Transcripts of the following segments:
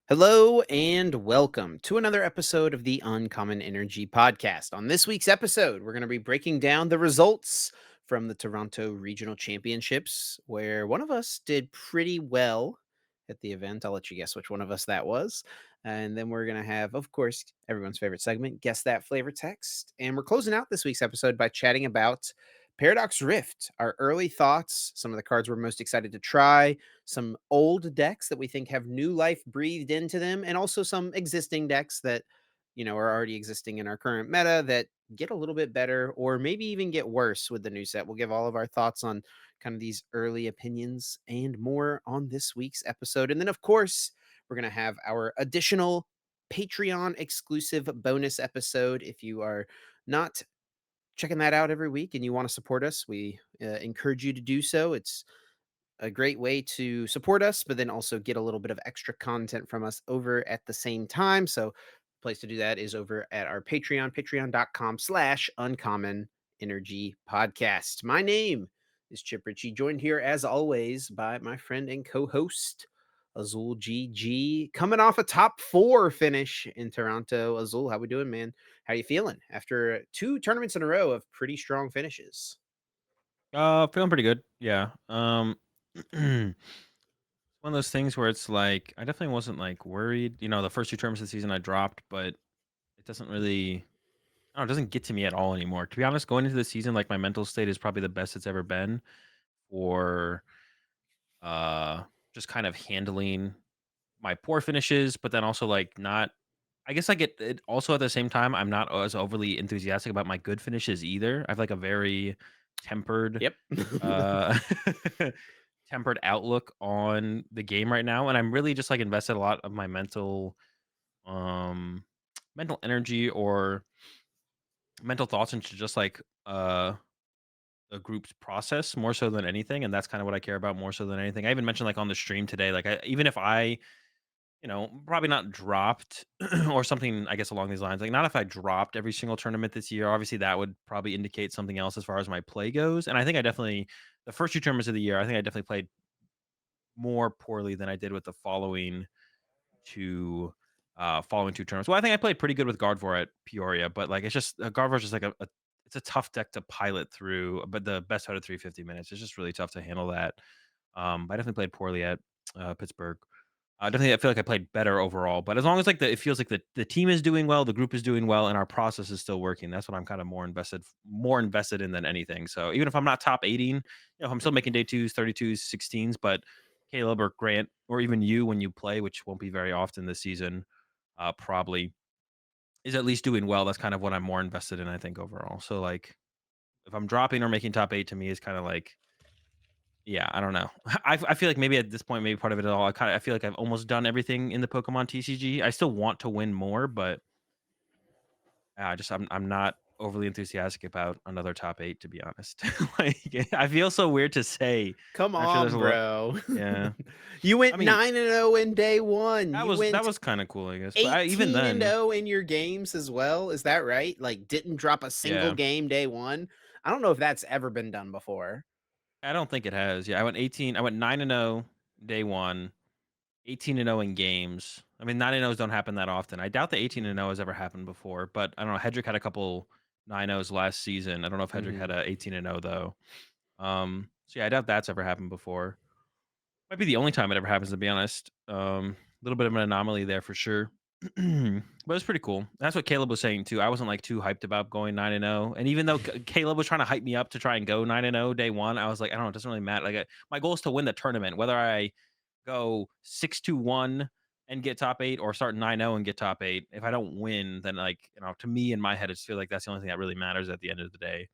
Hello and welcome to another episode of the Uncommon Energy Podcast. On this week's episode, we're going to be breaking down the results from the Toronto Regional Championships, where one of us did pretty well at the event. I'll let you guess which one of us that was. And then we're going to have, of course, everyone's favorite segment, Guess That Flavor Text. And we're closing out this week's episode by chatting about Paradox Rift, our early thoughts, some of the cards we're most excited to try, some old decks that we think have new life breathed into them, and also some existing decks that are already existing in our current meta that get a little bit better or maybe even get worse with the new set. We'll give all of our thoughts on kind of these early opinions and more on this week's episode. And then, of course, we're going to have our additional Patreon exclusive bonus episode. If you are not checking that out every week and you want to support us, we encourage you to do so. It's a great way to support us, but then also get a little bit of extra content from us over at the same time. So, place to do that is over at our Patreon, patreon.com/uncommon energy podcast. My name is Chip Ritchie, joined here as always by my friend and co-host Azul GG, coming off a top 4 finish in Toronto. Azul, how we doing, man? How you feeling after 2 tournaments in a row of pretty strong finishes? Feeling pretty good. Yeah. One of those things where it's like I definitely wasn't like worried. The first two terms of the season I dropped, but it doesn't really I don't know, it doesn't get to me at all anymore. To be honest, going into the season, like my mental state is probably the best it's ever been for uh just kind of handling my poor finishes, but then also like not I guess I get it also at the same time, I'm not as overly enthusiastic about my good finishes either. I have like a very tempered Yep. uh tempered outlook on the game right now, and I'm really just like invested a lot of my um mental energy or mental thoughts into just like a group's process more so than anything, and that's kind of what I care about more so than anything. I even mentioned like on the stream today, like even if I probably not dropped or something, I guess, along these lines. Like, not if I dropped every single tournament this year. Obviously, that would probably indicate something else as far as my play goes. And I think I definitely, the first two tournaments of the year, I think I definitely played more poorly than I did with the two following two tournaments. Well, I think I played pretty good with Gardevoir at Peoria, but like it's just Gardevoir's just like it's a tough deck to pilot through. But the best out of 350 minutes, it's just really tough to handle that. I definitely played poorly at Pittsburgh. Definitely, I feel like I played better overall. But as long as like it feels like the team is doing well, the group is doing well, and our process is still working. That's what I'm kind of more invested in than anything. So even if I'm not top 18, if I'm still making day twos, 32s, 16s, but Caleb or Grant or even you when you play, which won't be very often this season, probably is at least doing well. That's kind of what I'm more invested in, I think, overall. So like if I'm dropping or making top 8 to me is kind of like yeah, I don't know. I feel like maybe at this point, maybe part of it all, I feel like I've almost done everything in the Pokemon TCG. I still want to win more, but I'm not overly enthusiastic about another top 8, to be honest. Like, I feel so weird to say. Come I'm sure there's on, a lot. bro. Yeah, You I went mean 9-0 in day 1. that You was went kind of cool, I guess. But even 18 and then, 0 in your games as well. Is that right? Like didn't drop a single yeah, game day 1. I don't know if that's ever been done before. I don't think it has. Yeah, I went 18. I went 9-0 day one. 18-0 in games. I mean, 9-0s don't happen that often. I doubt the 18-0 has ever happened before, but I don't know. Hedrick had a couple 9-0s last season. I don't know if Hedrick had Mhm. a 18-0 though. So yeah, I doubt that's ever happened before. Might be the only time it ever happens, to be honest. A little bit of an anomaly there for sure. But it's pretty cool. That's what Caleb was saying too. I wasn't like too hyped about going 9-0, and even though Caleb was trying to hype me up to try and go 9-0 day one, I was like, I don't know, it doesn't really matter. Like my goal is to win the tournament, whether I go 6-1 and get top 8 or start 9-0 and get top 8. If I don't win, then like, to me in my head, I just feel like that's the only thing that really matters at the end of the day.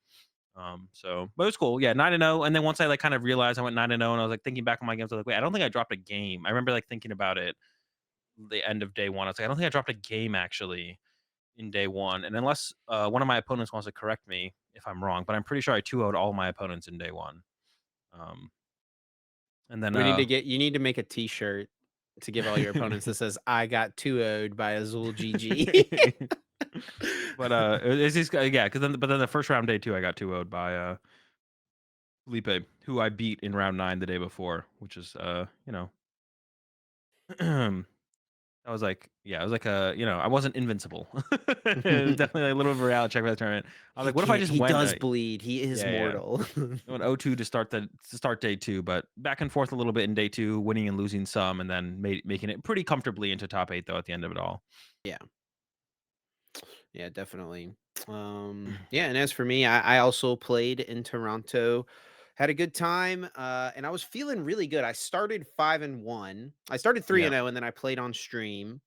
But it was cool. Yeah, 9-0. And then once I like kind of realized I went 9-0 and I was like thinking back on my games, I was like, wait, I don't think I dropped a game. I remember like thinking about it the end of day one. I was like, I don't think I dropped a game actually in day one. And unless one of my opponents wants to correct me if I'm wrong, but I'm pretty sure I 2-0'd all my opponents in day one. Um, and then We need to get you need to make a t-shirt to give all your opponents that says I got 2-0'd by Azul GG. But it's just yeah, because then the first round day two, I got 2-0'd by Felipe, who I beat in round 9 the day before, which is I was like, yeah, I was like I wasn't invincible. It was definitely like a little bit of a reality check for the tournament. I was He like, what if I can't just he went? does bleed. He is Yeah. mortal. I went 0-2 to start day two, but back and forth a little bit in day two, winning and losing some, and then making it pretty comfortably into top eight though at the end of it all. Yeah. Yeah, definitely. Yeah, and as for me, I also played in Toronto, had a good time, and I was feeling really good. I started 5-1. I started 3 Yeah. and 0, and then I played on stream.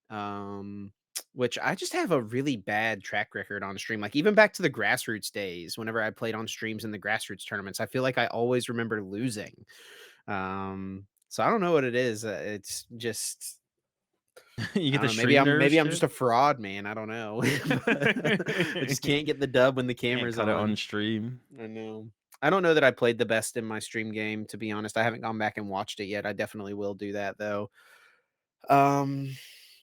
Um, which I just have a really bad track record on stream. Like even back to the grassroots days, whenever I played on streams in the grassroots tournaments, I feel like I always remember losing. So I don't know what it is. It's just You I get don't the know, stream nerves maybe I'm shit. just a fraud, man, I don't know. But I just can't get the dub when the Can't camera's cut it on on. stream. I know. I don't know that I played the best in my stream game, to be honest. I haven't gone back and watched it yet. I definitely will do that, though. Um,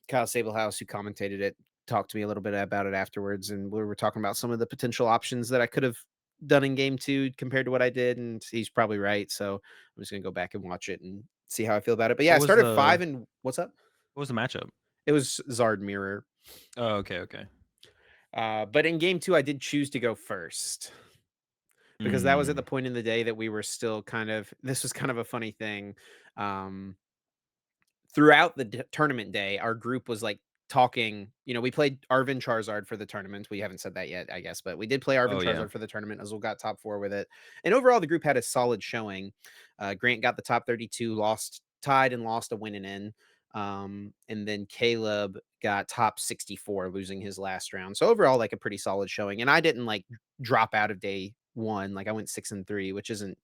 Kyle Sablehouse, who commentated it, talked to me a little bit about it afterwards, and we were talking about some of the potential options that I could have done in game 2 compared to what I did, and he's probably right, so I'm just gonna go back and watch it and see how I feel about it. But, yeah, I What was started the 5 and what's up? what was the matchup? It was Zard Mirror. Oh, okay, okay. But in game 2, I did choose to go first because that was at the Mm. point in the day that we were still kind of this was kind of a funny thing. Um, Throughout the tournament day, our group was like talking. We played Arvin Charizard for the tournament. We haven't said that yet, I guess, but we did play Arvin Oh, yeah. Charizard for the tournament. Azul got top four with it. And overall, the group had a solid showing. Grant got the top 32, tied and lost a win and in. And then Caleb got top 64, losing his last round. So overall, like a pretty solid showing. And I didn't like drop out of day one. Like I went 6-3, which isn't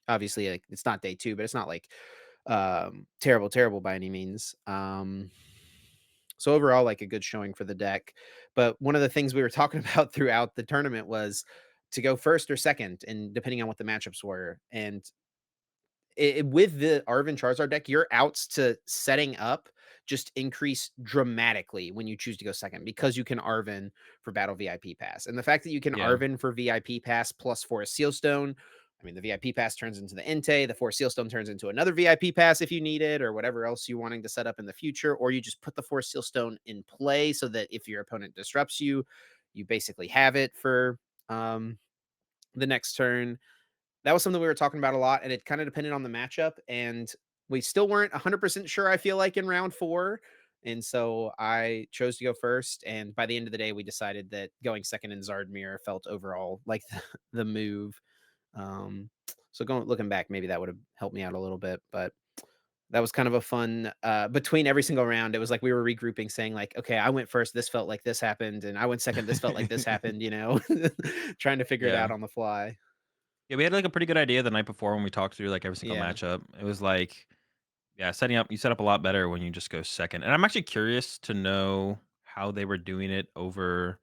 obviously like it's not day two, but it's not like terrible by any means. So overall, like a good showing for the deck. But one of the things we were talking about throughout the tournament was to go first or second, and depending on what the matchups were. And with the Arvin Charizard deck, your outs to setting up just increase dramatically when you choose to go second because you can Arvin for Battle VIP Pass. And the fact that you can Yeah. Arvin for VIP Pass plus for a Seal Stone, I mean, the VIP Pass turns into the Entei, the four Seal Stone turns into another VIP Pass if you need it, or whatever else you're wanting to set up in the future, or you just put the four Seal Stone in play so that if your opponent disrupts you, you basically have it for um, the next turn. That was something we were talking about a lot, and it kind of depended on the matchup. And we still weren't 100% sure, I feel like, in round four. And so I chose to go first. And by the end of the day, we decided that going second in Zardmir felt overall like the move. So looking back, maybe that would have helped me out a little bit. But that was kind of a fun between every single round. It was like we were regrouping, saying like, okay, I went first. This felt like this happened, and I went second. This felt like this happened. Trying to figure it Yeah. out on the fly. Yeah, we had, like, a pretty good idea the night before when we talked through, like, every single Yeah. matchup. It was like, yeah, you set up a lot better when you just go second, and I'm actually curious to know how they were doing it over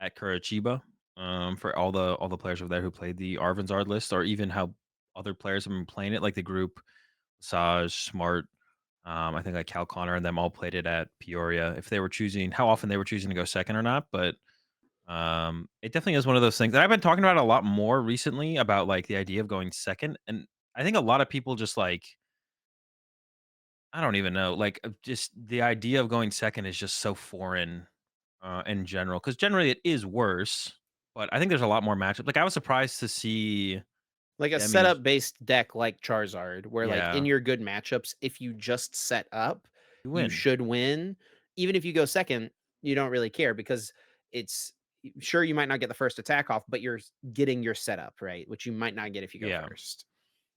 at Curitiba, for all the players over there who played the Arvin's list, or even how other players have been playing it, like the group, Saj, Smart, I think, like, Cal Connor and them all played it at Peoria, if they were choosing how often they were choosing to go second or not, but it definitely is one of those things that I've been talking about a lot more recently about like the idea of going second. And I think a lot of people just like, I don't even know, like just the idea of going second is just so foreign in general. Cause generally it is worse, but I think there's a lot more matchup. Like I was surprised to see Like a Demi. setup based deck like Charizard, where like in Yeah, your good matchups, if you just set up, you you win. should win. Even if you go second, you don't really care because it's sure you might not get the first attack off, but you're getting your setup, right? Which you might not get if you go Yeah. first.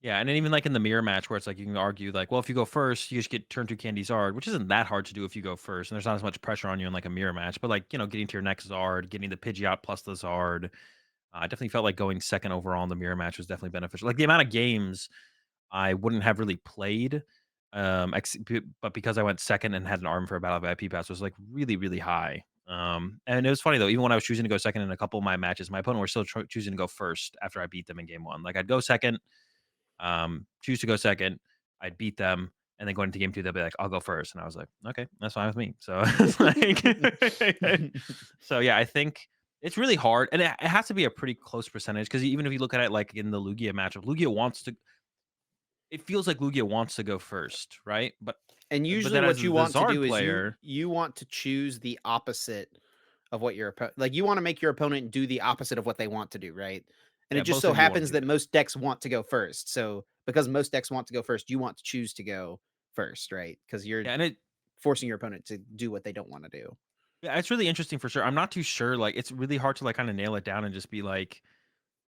Yeah, and then even like in the mirror match where it's like you can argue like, well, if you go first, you just get turn two candy Zard, which isn't that hard to do if you go first, and there's not as much pressure on you in like a mirror match. But like getting to your next Zard, getting the Pidgeot plus the Zard, I definitely felt like going second overall in the mirror match was definitely beneficial. Like the amount of games I wouldn't have really played, but because I went second and had an arm for a battle VIP pass was like really really high. And it was funny though, even when I was choosing to go second in a couple of my matches, my opponent were still choosing to go first after I beat them in game one. Like I'd go second, choose to go second. I'd beat them, and then going into game two, they'll be like, "I'll go first," and I was like, "Okay, that's fine with me." So it's like, so yeah, I think it's really hard, and it has to be a pretty close percentage because even if you look at it like in the Lugia matchup, Lugia wants to. It feels like Lugia wants to go first, right? But And But usually then what as you the want to Zard do is player, you want to choose the opposite of what like, you wanna make your opponent do the opposite of what they want to do, right? And it yeah, just both so of you want to happens do that that. most decks want to go first, so because most decks want to go first, you want to choose to go first, right? Because 'Cause you're Yeah, and it forcing your opponent to do what they don't wanna do. yeah, it's really interesting for sure. I'm not too sure. Like, it's really hard to like kind of nail it down and just be like,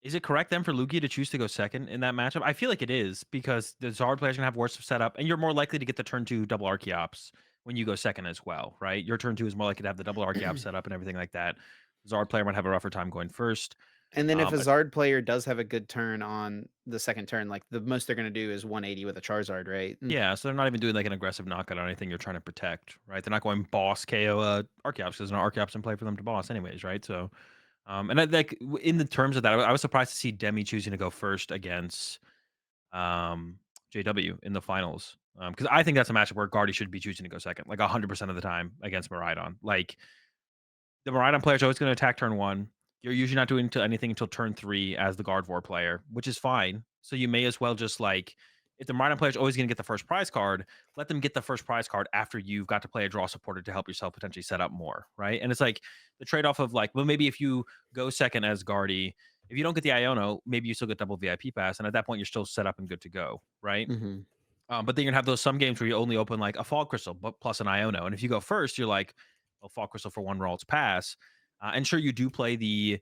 is it correct then for Lugia to choose to go second in that matchup? I feel like it is because the Zard player's gonna have worse setup, and you're more likely to get the turn two double Archeops when you go second as well, right? Your turn two is more likely to have the double Archeops set up and everything like that. Zard player might have a rougher time going first. And then if a But Zard player does have a good turn on the second turn, like, the most they're gonna do is 180 with a Charizard, right? yeah, so they're not even doing like an aggressive knockout on anything you're trying to protect, right? They're not going boss KO Archeops because there's no Archeops in play for them to boss anyways, right? So and I like in the terms of that, I was surprised to see Demi choosing to go first against um, JW in the finals. Because I think that's a matchup where Guardy should be choosing to go second, like 100% of the time against Miraidon. Like the Miraidon player is always going to attack turn one. You're usually not doing anything until turn three as the Gardevoir player, which is fine. So you may as well just like, if the Miraidon player is always going to get the first prize card, let them get the first prize card after you've got to play a draw supporter to help yourself potentially set up more, right? And it's like the trade off of like, well, maybe if you go second as Guardy, if you don't get the Iono, maybe you still get double VIP pass, and at that point you're still set up and good to go, right? Mhm. But then you're gonna have those some games where you only open like a Fog Crystal, but plus an Iono. And if you go first, you're like, well, Fog Crystal for one Ralts pass. And sure, you do play the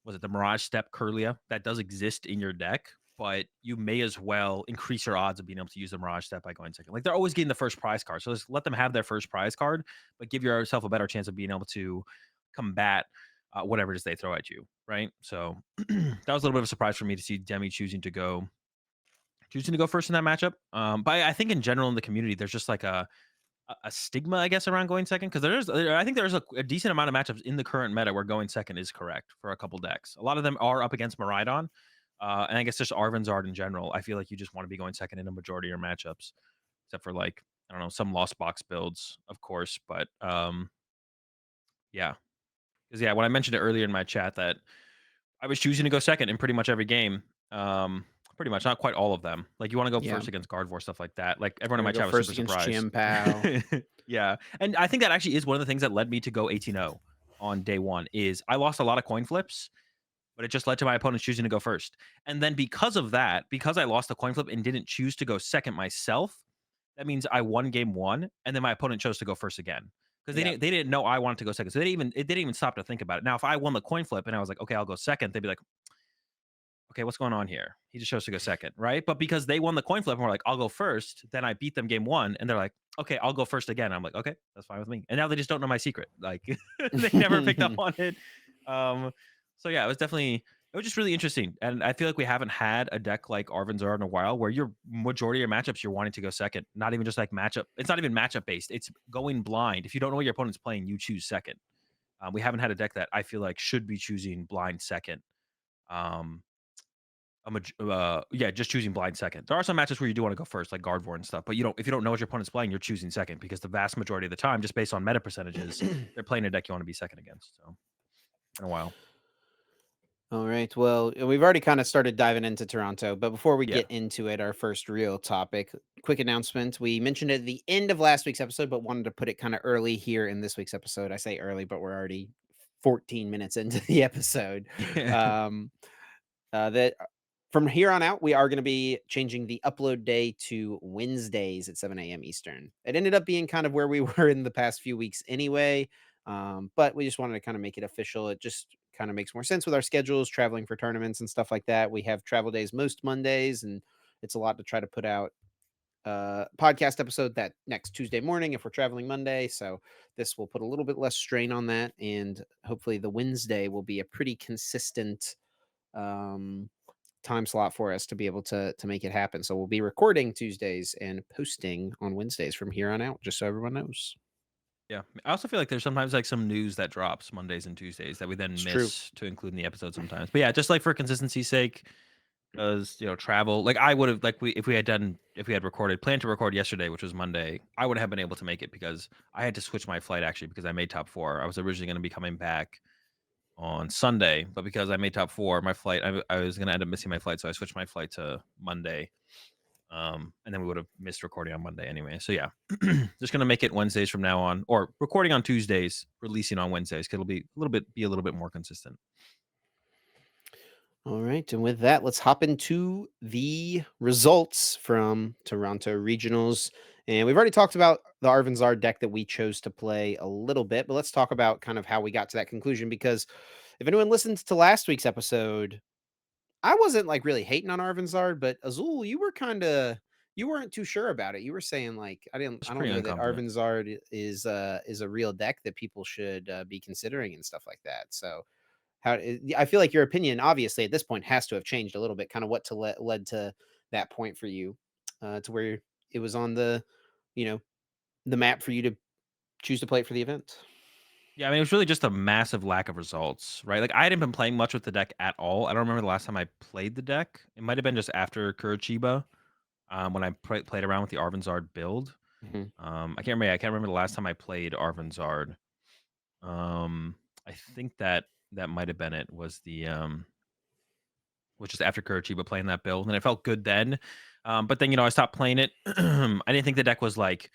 was it the Mirage Step Curlia that does exist in your deck, but you may as well increase your odds of being able to use the Mirage Step by going second. Like they're always getting the first prize card, so just let them have their first prize card, but give yourself a better chance of being able to combat whatever it is they throw at you, right? So that was a little bit of a surprise for me to see Demi choosing to go first in that matchup. But I think in general in the community, there's just like a stigma, I guess, around going second because I think there's a decent amount of matchups in the current meta where going second is correct for a couple decks. A lot of them are up against Miraidon, and I guess just Arvinzard in general. I feel like you just want to be going second in a majority of your matchups, except for like I don't know some lost box builds, of course. But yeah, because yeah, when I mentioned it earlier in my chat that I was choosing to go second in pretty much every game. Pretty much, not quite all of them. Like you want to go Yeah. first against Gardevoir, stuff like that. Like everyone in You're my gonna go chat was first super against surprised. Chien-Pao. Yeah, and I think that actually is one of the things that led me to go 18-0 on day one. Is I lost a lot of coin flips, but it just led to my opponents choosing to go first. And then because of that, because I lost the coin flip and didn't choose to go second myself, that means I won game one, and then my opponent chose to go first again because Yep. they didn't know I wanted to go second, so they didn't even stop to think about it. Now, if I won the coin flip and I was like, okay, I'll go second, they'd be like, okay, what's going on here? He just chose to go second, right? But because they won the coin flip and were like, I'll go first, then I beat them game one, and they're like, okay, I'll go first again. I'm like, okay, that's fine with me. And now they just don't know my secret. Like they never picked up on it. Um, so yeah, it was just really interesting. And I feel like we haven't had a deck like Arvinzar in a while where your majority of your matchups you're wanting to go second. Not even just like matchup. It's not even matchup based. It's going blind. If you don't know what your opponent's playing, you choose second. We haven't had a deck that I feel like should be choosing blind second. Um, yeah, just choosing blind second. There are some matches where you do want to go first, like Gardevoir and stuff, but you don't if you don't know what your opponent's playing, you're choosing second because the vast majority of the time, just based on meta percentages, they're playing a deck you want to be second against. So, in a while. All right. Well, we've already kind of started diving into Toronto, but before we Yeah. get into it, our first real topic, quick announcement. We mentioned it at the end of last week's episode, but wanted to put it kind of early here in this week's episode. I say early, but we're already 14 minutes into the episode. Yeah. Um, that from here on out, we are going to be changing the upload day to Wednesdays at 7 a.m. Eastern. It ended up being kind of where we were in the past few weeks anyway, but we just wanted to kind of make it official. It just kind of makes more sense with our schedules, traveling for tournaments and stuff like that. We have travel days most Mondays, and it's a lot to try to put out podcast episode that next Tuesday morning if we're traveling Monday. So this will put a little bit less strain on that, and hopefully the Wednesday will be a pretty consistent um, time slot for us to be able to make it happen. So we'll be recording Tuesdays and posting on Wednesdays from here on out, just so everyone knows. Yeah. I also feel like there's sometimes like some news that drops Mondays and Tuesdays that we then It's true. miss to include in the episode sometimes. But yeah, just like for consistency's sake, because travel. Like I would have like we if we had recorded planned to record yesterday, which was Monday, I would have been able to make it because I had to switch my flight actually because I made top four. I was originally going to be coming back on Sunday, but because I made top four, my flight I was going to end up missing my flight, so I switched my flight to Monday. And then we would have missed recording on Monday anyway. So yeah, just gonna make it Wednesdays from now on, or recording on Tuesdays, releasing on Wednesdays. 'Cause it'll be a little bit more consistent. All right. And with that, let's hop into the results from Toronto Regionals. And we've already talked about the Arvinzar deck that we chose to play a little bit, but let's talk about kind of how we got to that conclusion. Because if anyone listened to last week's episode, I wasn't like really hating on Arvinzard, but Azul, you weren't too sure about it. You were saying like It's I don't pretty know that unconfident. is a real deck that people should be considering and stuff like that. So I feel like your opinion obviously at this point has to have changed a little bit. Kind of what to led to that point for you, to where it was on you know the map for you to choose to play it for the event. Yeah, I mean, it was really just a massive lack of results, right? Like, I hadn't been playing much with the deck at all. I don't remember the last time I played the deck. It might have been just after Kurichiba, when I played around with the Arvinzard build. Mhm. I can't remember the last time I played Arvinzard. Um, I think that might have been it. Was the was just after Kurichiba playing that build, and it felt good then. But then I stopped playing it. I didn't think the deck was like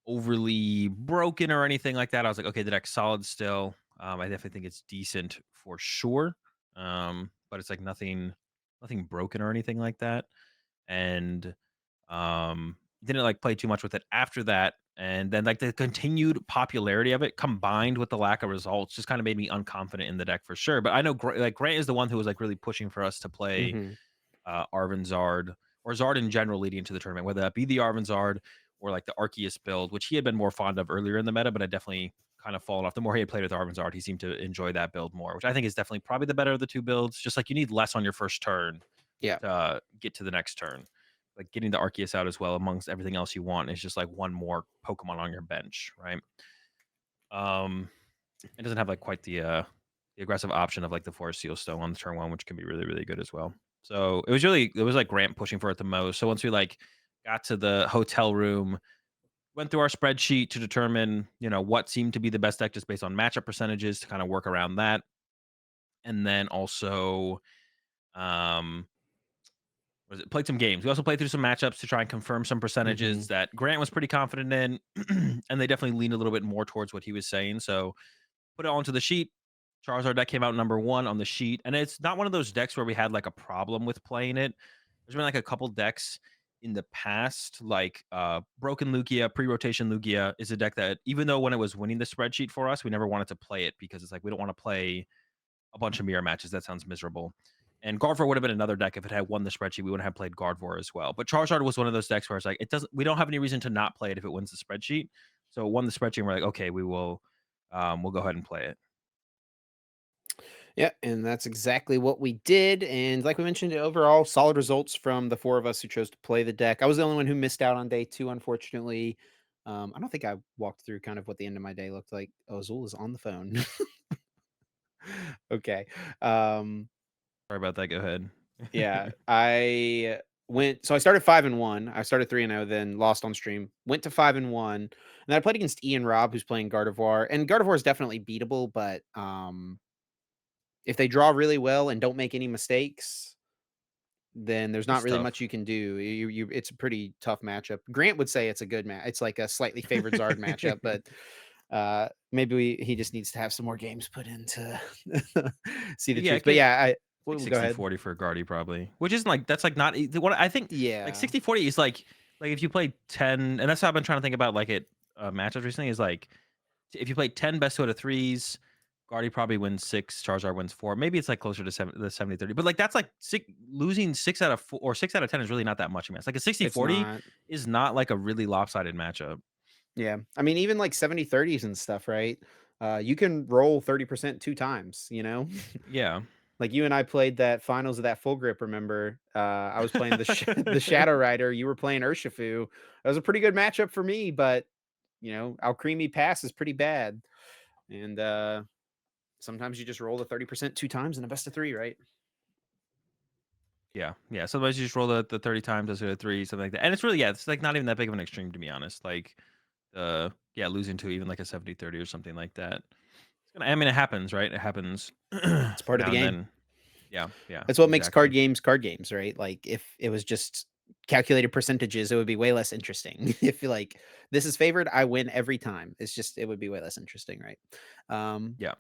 overly broken or anything like that. I was like, okay, the deck's solid still. I definitely think it's decent for sure. But it's like nothing broken or anything like that. And didn't like play too much with it after that. And then like the continued popularity of it combined with the lack of results just kind of made me unconfident in the deck for sure. But I know like Grant is the one who was like really pushing for us to play Mhm. Arvin Zard or Zard in general leading into the tournament, whether that be the Arvin Zard or like the Arceus build, which he had been more fond of earlier in the meta, but I definitely kind of fallen off. The more he had played with Arvin Zard, he seemed to enjoy that build more, which I think is definitely probably the better of the two builds. Just like you need less on your first turn Yeah. to get to the next turn. Like getting the Arceus out as well amongst everything else you want is just like one more Pokemon on your bench, right? Um, it doesn't have like quite the aggressive option of like the Forest Seal Stone on the turn one, which can be really, really good as well. So it was like Grant pushing for it the most. So once we like got to the hotel room, went through our spreadsheet to determine, what seemed to be the best deck just based on matchup percentages to kind of work around that. And then also um played some games. We also played through some matchups to try and confirm some percentages Mhm. that Grant was pretty confident in, and they definitely leaned a little bit more towards what he was saying. So put it onto the sheet. Charizard deck came out number one on the sheet, and it's not one of those decks where we had like a problem with playing it. There's been like a couple decks in the past, like Broken Lugia, pre-rotation Lugia is a deck that even though when it was winning the spreadsheet for us, we never wanted to play it because it's like we don't want to play a bunch of mirror matches. That sounds miserable. And Gardevoir would have been another deck if it had won the spreadsheet. We would have played Gardevoir as well. But Charizard was one of those decks where it's like it doesn't. We don't have any reason to not play it if it wins the spreadsheet. So it won the spreadsheet. And we're like, okay, we'll go ahead and play it. Yeah, and that's exactly what we did. And like we mentioned, overall solid results from the four of us who chose to play the deck. I was the only one who missed out on day two, unfortunately. I don't think I walked through kind of what the end of my day looked like. Oh, Azul is on the phone. Okay. Um, Sorry about that. Go ahead. yeah, I went. So I started 5-1. I started 3-0, then lost on stream. Went to 5-1, and then I played against Ian Robb, who's playing Gardevoir. And Gardevoir is definitely beatable, but if they draw really well and don't make any mistakes, then there's not It's really much tough. you can do. It's a pretty tough matchup. Grant would say it's a good match. It's like a slightly favored Zard matchup, but maybe he just needs to have some more games put in to see the Yeah, truth. But yeah, I like well, go sixty ahead. forty for Guardy probably, which isn't like that's like not what I think like Yeah, 60-40 is like if you play 10, and that's how I've been trying to think about like it matchups recently is like if you play 10 best out of threes, Guardy probably wins six, Charizard wins four. Maybe it's like closer to the 70-30, but like that's like losing six out of four or 6 out of 10 is really not that much. I mean, it's like a sixty it's forty not. is not like a really lopsided matchup. Yeah, I mean, even like 70-30s and stuff, right? You can roll 30% two times. Yeah. Like, you and I played that finals of that full grip, remember? I was playing the Shadow Rider, you were playing Urshifu. That was a pretty good matchup for me, but, Alcremie Pass is pretty bad, and, sometimes you just roll the 30% two times in a best of 3, right? Yeah, yeah. Sometimes you just roll the 30 times as a three, something like that. And it's really, yeah, it's like not even that big of an extreme to be honest. Like yeah, losing to even like a 70-30 or something like that. I mean, it happens, right? It happens It's part of the now and game. then. Yeah, yeah, That's what makes exactly. card games, right? Like, if it was just calculated percentages, it would be way less interesting. If you like this is favored, I win every time. It's just it would be way less interesting, right? Um, Yeah.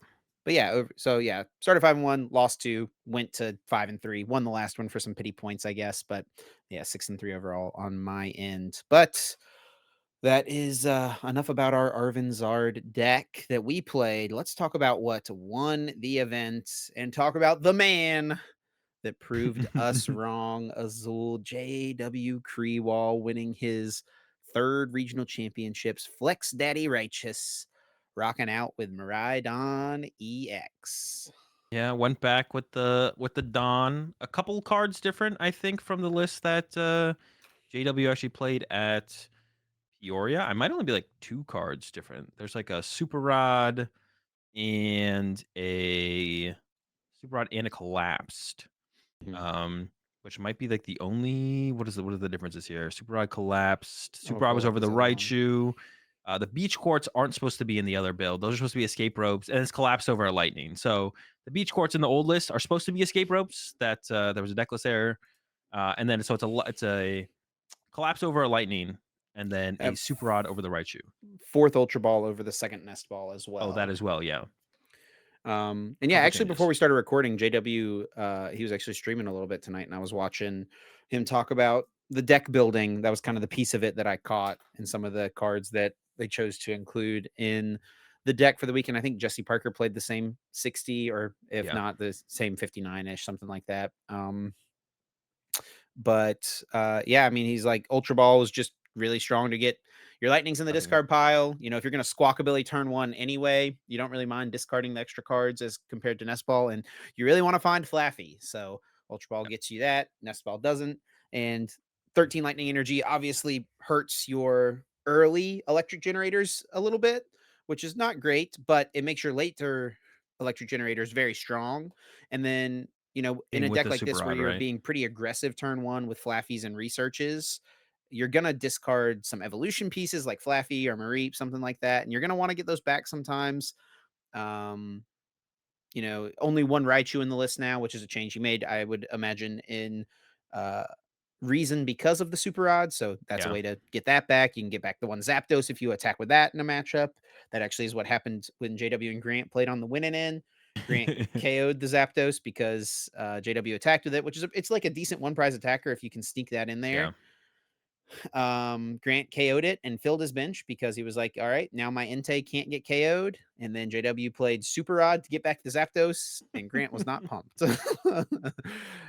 but yeah, so yeah, started 5-1, lost two, went to 5-3, won the last one for some pity points, I guess. But yeah, 6-3 overall on my end. But that is enough about our Arvin Zard deck that we played. Let's talk about what won the event and talk about the man that proved us wrong. Azul JW Creewall winning his third regional championships. Flex Daddy Righteous rocking out with Miraidon EX. Yeah, went back with the Dawn. A couple cards different, I think, from the list that JW actually played at Peoria. I might only be like 2 cards different. There's like a Super Rod and a Collapsed. Mhm. Um, which might be like the only what are the differences here? Super Rod collapsed. I'll Super Rod pull was up over his the other right one. shoe. The beach courts aren't supposed to be in the other build. Those are supposed to be escape ropes, and it's collapsed over a lightning. So the beach courts in the old list are supposed to be escape ropes. That there was a deckless error, and then so it's a collapse over a lightning, and then a Uh, super rod over the right shoe. Fourth Ultra Ball over the second Nest Ball as Oh, that well. as well. Yeah, And yeah, couple actually, before changes. we started recording, JW, he was actually streaming a little bit tonight, and I was watching him talk about the deck building. That was kind of the piece of it that I caught in some of the cards that they chose to include in the deck for the weekend. I think Jesse Parker played the same 60, or if Yeah, not, the same 59 ish, something like that. But yeah, I mean, he's like Ultra Ball was just really strong to get your lightnings in the cutting it. discard pile. You know, if you're going to squawkabilly turn one anyway, you don't really mind discarding the extra cards as compared to Nest Ball, and you really want to find Flaffy. So Ultra Ball Yeah, gets you that. Nest Ball doesn't, and 13 lightning energy obviously hurts your early electric generators a little bit, which is not great, but it makes your later electric generators very strong. And then in being a with deck the like super this where rod, you're right? being pretty aggressive turn one with Flaffies and researches, you're gonna discard some evolution pieces like Flaffy or Mareep, something like that, and you're gonna want to get those back sometimes. Um, only one Raichu in the list now, which is a change he made, I would imagine, in uh, reason because of the super rod. So that's a Yeah. way to get that back. You can get back the one Zapdos if you attack with that in a matchup. That actually is what happened when JW and Grant played on the winning end. Grant KO'd the Zapdos because JW attacked with it, which is it's like a decent one prize attacker if you can sneak that in Yeah. there. Grant KO'd it and filled his bench because he was like, all right, now my Entei can't get KO'd. And then JW played Super Rod to get back the Zapdos, and Grant was not pumped.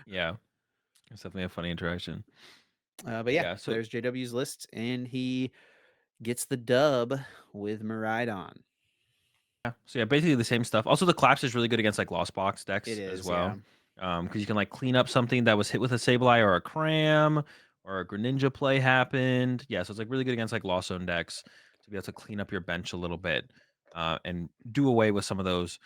Yeah. It's definitely a funny interaction. But yeah, Yeah. So there's JW's list, and he gets the dub with Miraidon. yeah, so yeah, basically the same stuff. Also, the collapse is really good against like lost box It decks as is, yeah. well, because you can like clean up something that was hit with a Sableye or a Cram or a Greninja play happened. Yeah, so it's like really good against like lost zone decks to be able to clean up your bench a little bit and do away with some of those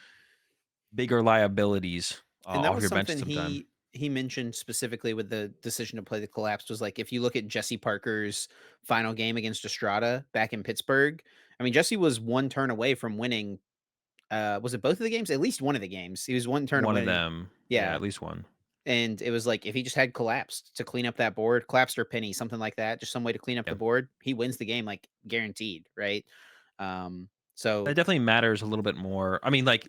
bigger liabilities And that off was your bench something sometime. he mentioned specifically with the decision to play the collapse was like if you look at Jesse Parker's final game against Estrada back in Pittsburgh, I mean Jesse was one turn away from winning. Was it both of the games? At least one of the games. He was one turn One of away. them, yeah, Yeah. at least one. And it was like if he just had collapsed to clean up that board, collapsed or penny, something like that, just some way to clean up Yeah, the board, he wins the game like guaranteed, right? that So definitely matters a little bit more. I mean, like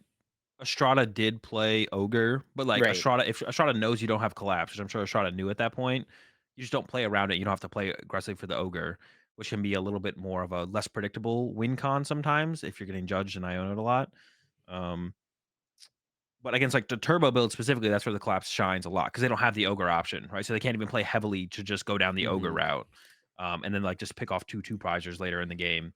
Estrada did play Ogre, but, like, right. Estrada if Estrada knows you don't have Collapse, which I'm sure Estrada knew at that point, you just don't play around it, you don't have to play aggressively for the Ogre, which can be a little bit more of a less predictable win con sometimes if you're getting judged and Iono'd a lot. Um, but against, like, the Turbo build specifically, that's where the Collapse shines a lot because they don't have the Ogre option, right? So they can't even play heavily to just go down the Ogre Hmm. route, and then, like, just pick off 2 prizers later in the game.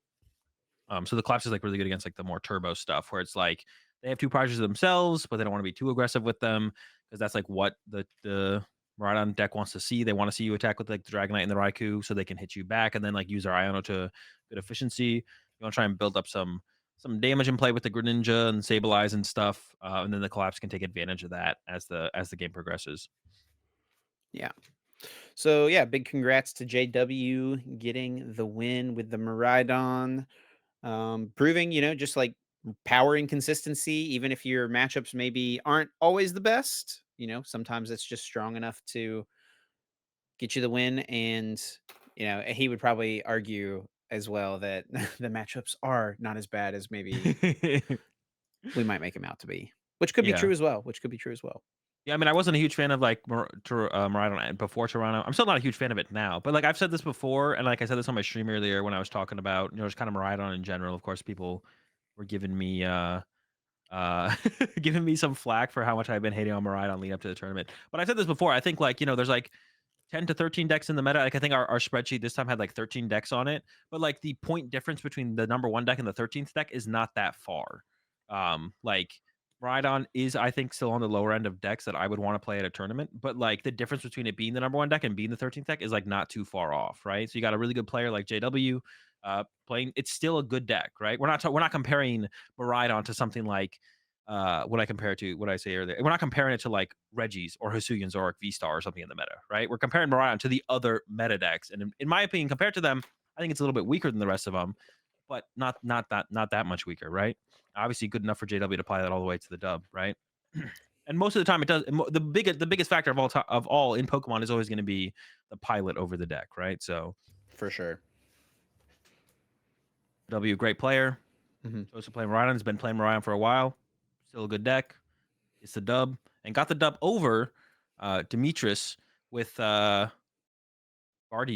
So the collapse is like really good against like the more turbo stuff where it's like they have 2 prizes themselves, but they don't want to be too aggressive with them because that's like what the Miraidon deck wants to see. They want to see you attack with like the Dragonite and the Raikou so they can hit you back and then like use their Iono to good efficiency. You want to try and build up some damage and play with the Greninja and Sableye and stuff, and then the collapse can take advantage of that as the game progresses. Yeah. So yeah, big congrats to JW getting the win with the Miraidon. Proving, just like power and consistency, even if your matchups maybe aren't always the best, sometimes it's just strong enough to get you the win, and, he would probably argue as well that the matchups are not as bad as maybe we might make him out to be, which could be Yeah. true as well, which could be true as well. Yeah, I mean, I wasn't a huge fan of, like, Miraidon before Toronto. I'm still not a huge fan of it now, but, like, I've said this before, and, like, I said this on my stream earlier when I was talking about, just kinda Miraidon in general. Of course, people were giving me, uh, giving me some flack for how much I've been hating on Miraidon leading up to the tournament. But I said this before, I think, like, there's, like, 10 to 13 decks in the meta. Like, I think our spreadsheet this time had, like, 13 decks on it, but, like, the point difference between the number 1 deck and the 13th deck is not that far. Like, Rhydon is, I think, still on the lower end of decks that I would wanna play at a tournament, but, like, the difference between it being the number 1 deck and being the 13th deck is, like, not too far off, right? So you got a really good player like JW, playing it's still a good deck, right? We're not comparing Miraidon to something like, what I compare it to what I say earlier. We're not comparing it to like Reggie's or Hisuian Zoric V-Star or something in the meta, right? We're comparing Miraidon to the other meta decks, and in my opinion, compared to them, I think it's a little bit weaker than the rest of them, but not that much weaker, right? Obviously, good enough for JW to apply that all the way to the dub, right? And most of the time, it does. The biggest factor of all in Pokemon is always going to be the pilot over the deck, right? So For sure. W, great player, Mhm. chose to play Miraidon. Has been playing Miraidon for a while. Still a good deck. It's the dub and got the dub over Demetrius with Guardy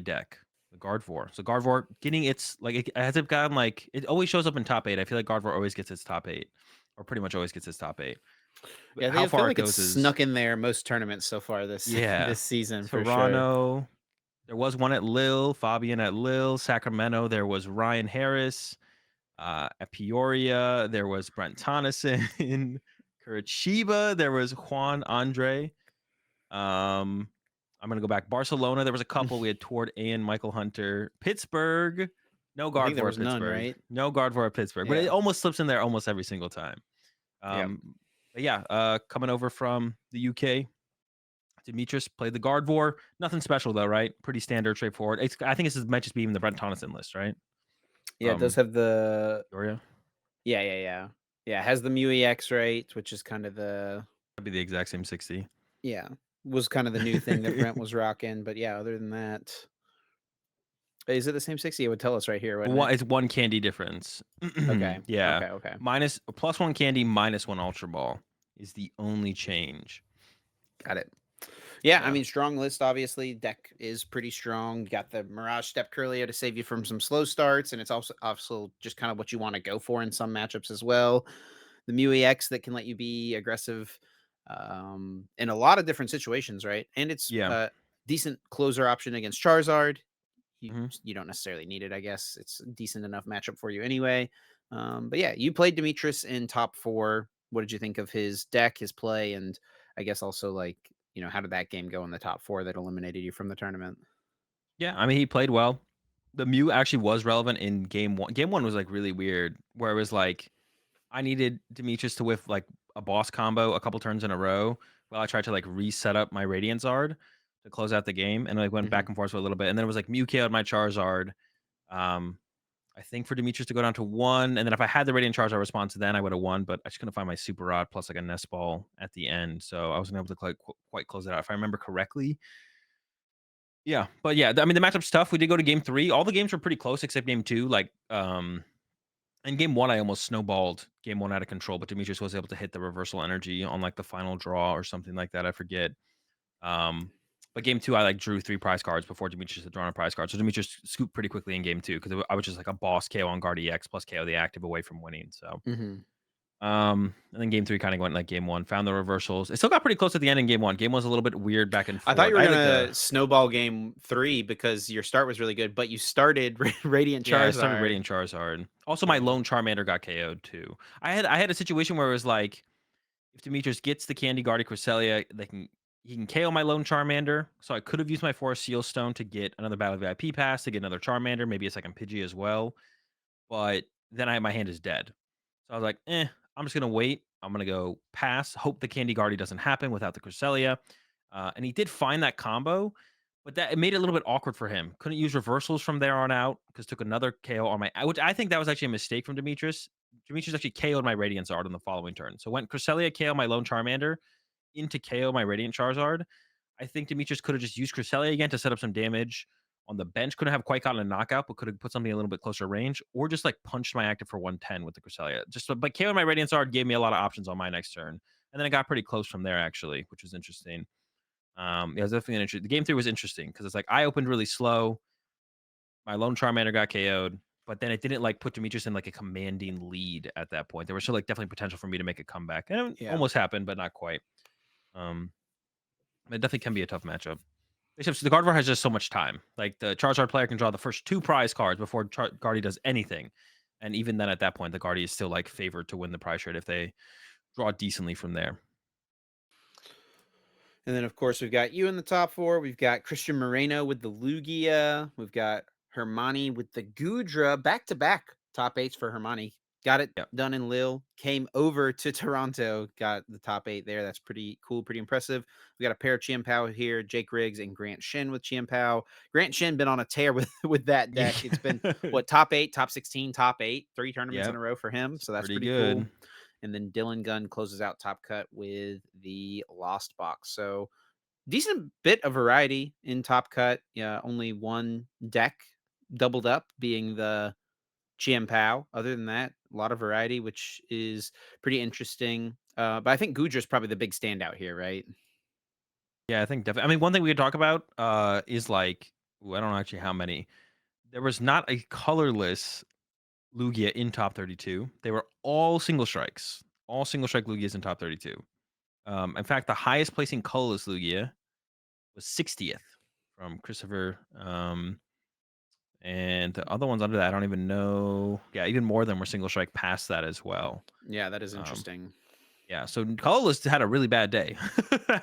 deck, the Gardevoir. So Gardevoir getting its like it has it gotten like it always shows up in top eight. I feel like Gardevoir always gets its top eight, or pretty much always gets its top eight. But Yeah, how I feel far it like it's goes is snuck in there most tournaments so far this yeah. this season for sure. Toronto. There was one at Lille, Fabian at Lille, Sacramento. There was Ryan Harris. At Peoria, there was Brent Tonneson. Curitiba, there was Juan Andre. Um, I'm gonna go back. Barcelona, there was a couple. We had Toward and Michael Hunter. Pittsburgh, no I think guard there for at was none, Pittsburgh. right? No guard for at Pittsburgh, but it Yeah. almost slips in there almost every single time. Yep. Um, but yeah, coming over from the UK, Demetrius played the guard war. Nothing special though, right? Pretty standard, straightforward. I think this is might just be even the Brent Tonneson list, right? Yeah, it does have the Peoria. yeah. Yeah, it has the Mew EX, right, which is kind of the That'd be the exact same 60. yeah, was kind of the new thing that Brent was rocking, but yeah, other than that is it the same 60? It would tell us right here, wouldn't it? It's one candy difference. Okay. Yeah. Okay. Minus plus one candy, minus one ultra ball is the only change. Got it. Yeah, I Yeah. mean, strong list, obviously. Deck is pretty strong. You got the Mirage Step Curlia to save you from some slow starts, and it's also just kind of what you want to go for in some matchups as well. The Mew EX that can let you be aggressive in a lot of different situations, right? And it's Yeah. a decent closer option against Charizard. You Mhm. you don't necessarily need it, I guess. It's a decent enough matchup for you anyway. But yeah, you played Demetrius in top four. What did you think of his deck, his play, and I guess also like how did that game go in the top four that eliminated you from the tournament? Yeah, I mean, he played well. The Mew actually was relevant in game 1. Game 1 was, like, really weird, where it was, like, I needed Demetrius to whiff, like, a boss combo a couple turns in a row while I tried to, like, reset up my Radiant Zard to close out the game, and, like, went Hmm. back and forth for a little bit, and then it was, like, Mew KO'd my Charizard. Um, I think for Demetrius to go down to 1, and then if I had the Radiant Charizard response, then I would have won, but I just couldn't find my Super Rod plus, like, a Nest Ball at the end, so I wasn't able to quite close it out. If I remember correctly, yeah, but yeah, I mean, the matchup's tough. We did go to game 3. All the games were pretty close except game 2. Like, in game 1, I almost snowballed game 1 out of control, but Demetrius was able to hit the reversal energy on, like, the final draw or something like that, I forget. Um, but game 2, I, like, drew 3 prize cards before Demetrius had drawn a prize card, so Demetrius scooped pretty quickly in game 2 because I was just, like, a boss KO on Guard EX plus KO the active away from winning, so Hmm. and then game 3 kinda went like game 1, found the reversals. It still got pretty close at the end in game 1. Game 1 was a little bit weird back and I thought forth. you were I had, like, gonna a snowball game three because your start was really good, but you started Radiant yeah, I started Charizard. Radiant Charizard. Also, my Yeah. lone Charmander got KO'd too. I had a situation where it was like, if Demetrius gets the Candy Guardia Cresselia, he can KO my lone Charmander. So I could have used my Forest Seal Stone to get another Battle VIP pass, to get another Charmander, maybe a second Pidgey as well. But then my hand is dead. So I was like, I'm just gonna wait. I'm gonna go pass. Hope the Candy Guardia doesn't happen without the Cresselia. And he did find that combo, but that it made it a little bit awkward for him. Couldn't use reversals from there on out because took another KO on my, which I think that was actually a mistake from Demetrius. Demetrius actually KO'd my Radiant Zard on the following turn. So went Cresselia KO my lone Charmander into KO my Radiant Charizard. I think Demetrius could have just used Cresselia again to set up some damage on the bench. Couldn't have quite gotten a knockout, but could have put something a little bit closer range, or just like punched my active for 110 with the Cresselia. But KO my Radiant Shard gave me a lot of options on my next turn, and then it got pretty close from there actually, which was interesting. Yeah, it was definitely an interesting. The game three was interesting because it's like I opened really slow. My lone Charmander got KO'd, but then it didn't like put Demetrius in like a commanding lead at that point. There was still like definitely potential for me to make a comeback, and it Yeah. almost happened, but not quite. Um, it definitely can be a tough matchup. Except the Gardevoir has just so much time. Like the Charizard player can draw the first two prize cards before Guardy does anything, and even then, at that point, the Guardy is still like favored to win the prize trade if they draw decently from there. And then, of course, we've got you in the top four. We've got Christian Moreno with the Lugia. We've got Hermione with the Gudra. Back to back top eights for Hermione. Got it Yep. done in Lille. Came over to Toronto. Got the top eight there. That's pretty cool, pretty impressive. We got a pair of Chiampao here, Jake Riggs and Grant Shin with Chiampao. Grant Shin been on a tear with with that Yeah. deck. It's been what, top eight, top 16, top eight, three tournaments in Yep. a row for him. It's So that's pretty pretty cool. good. And then Dylan Gunn closes out Top Cut with the Lost Box. So decent bit of variety in Top Cut. Yeah, only one deck doubled up, being the Chiampao. Other than that, a lot of variety, which is pretty interesting. But I think Gudra's probably the big standout here, right? Yeah, I think definitely. I mean, one thing we could talk about is like, I don't know actually how many. There was not a colorless Lugia in top 32. They were all single strikes. All single strike Lugias in top 32. In fact, the highest placing colorless Lugia was 60th from Christopher. And the other ones under that, I don't even know. Yeah, even more of them were single strike past that as well. Yeah, that is Um, interesting. yeah, so colorless had a really bad day.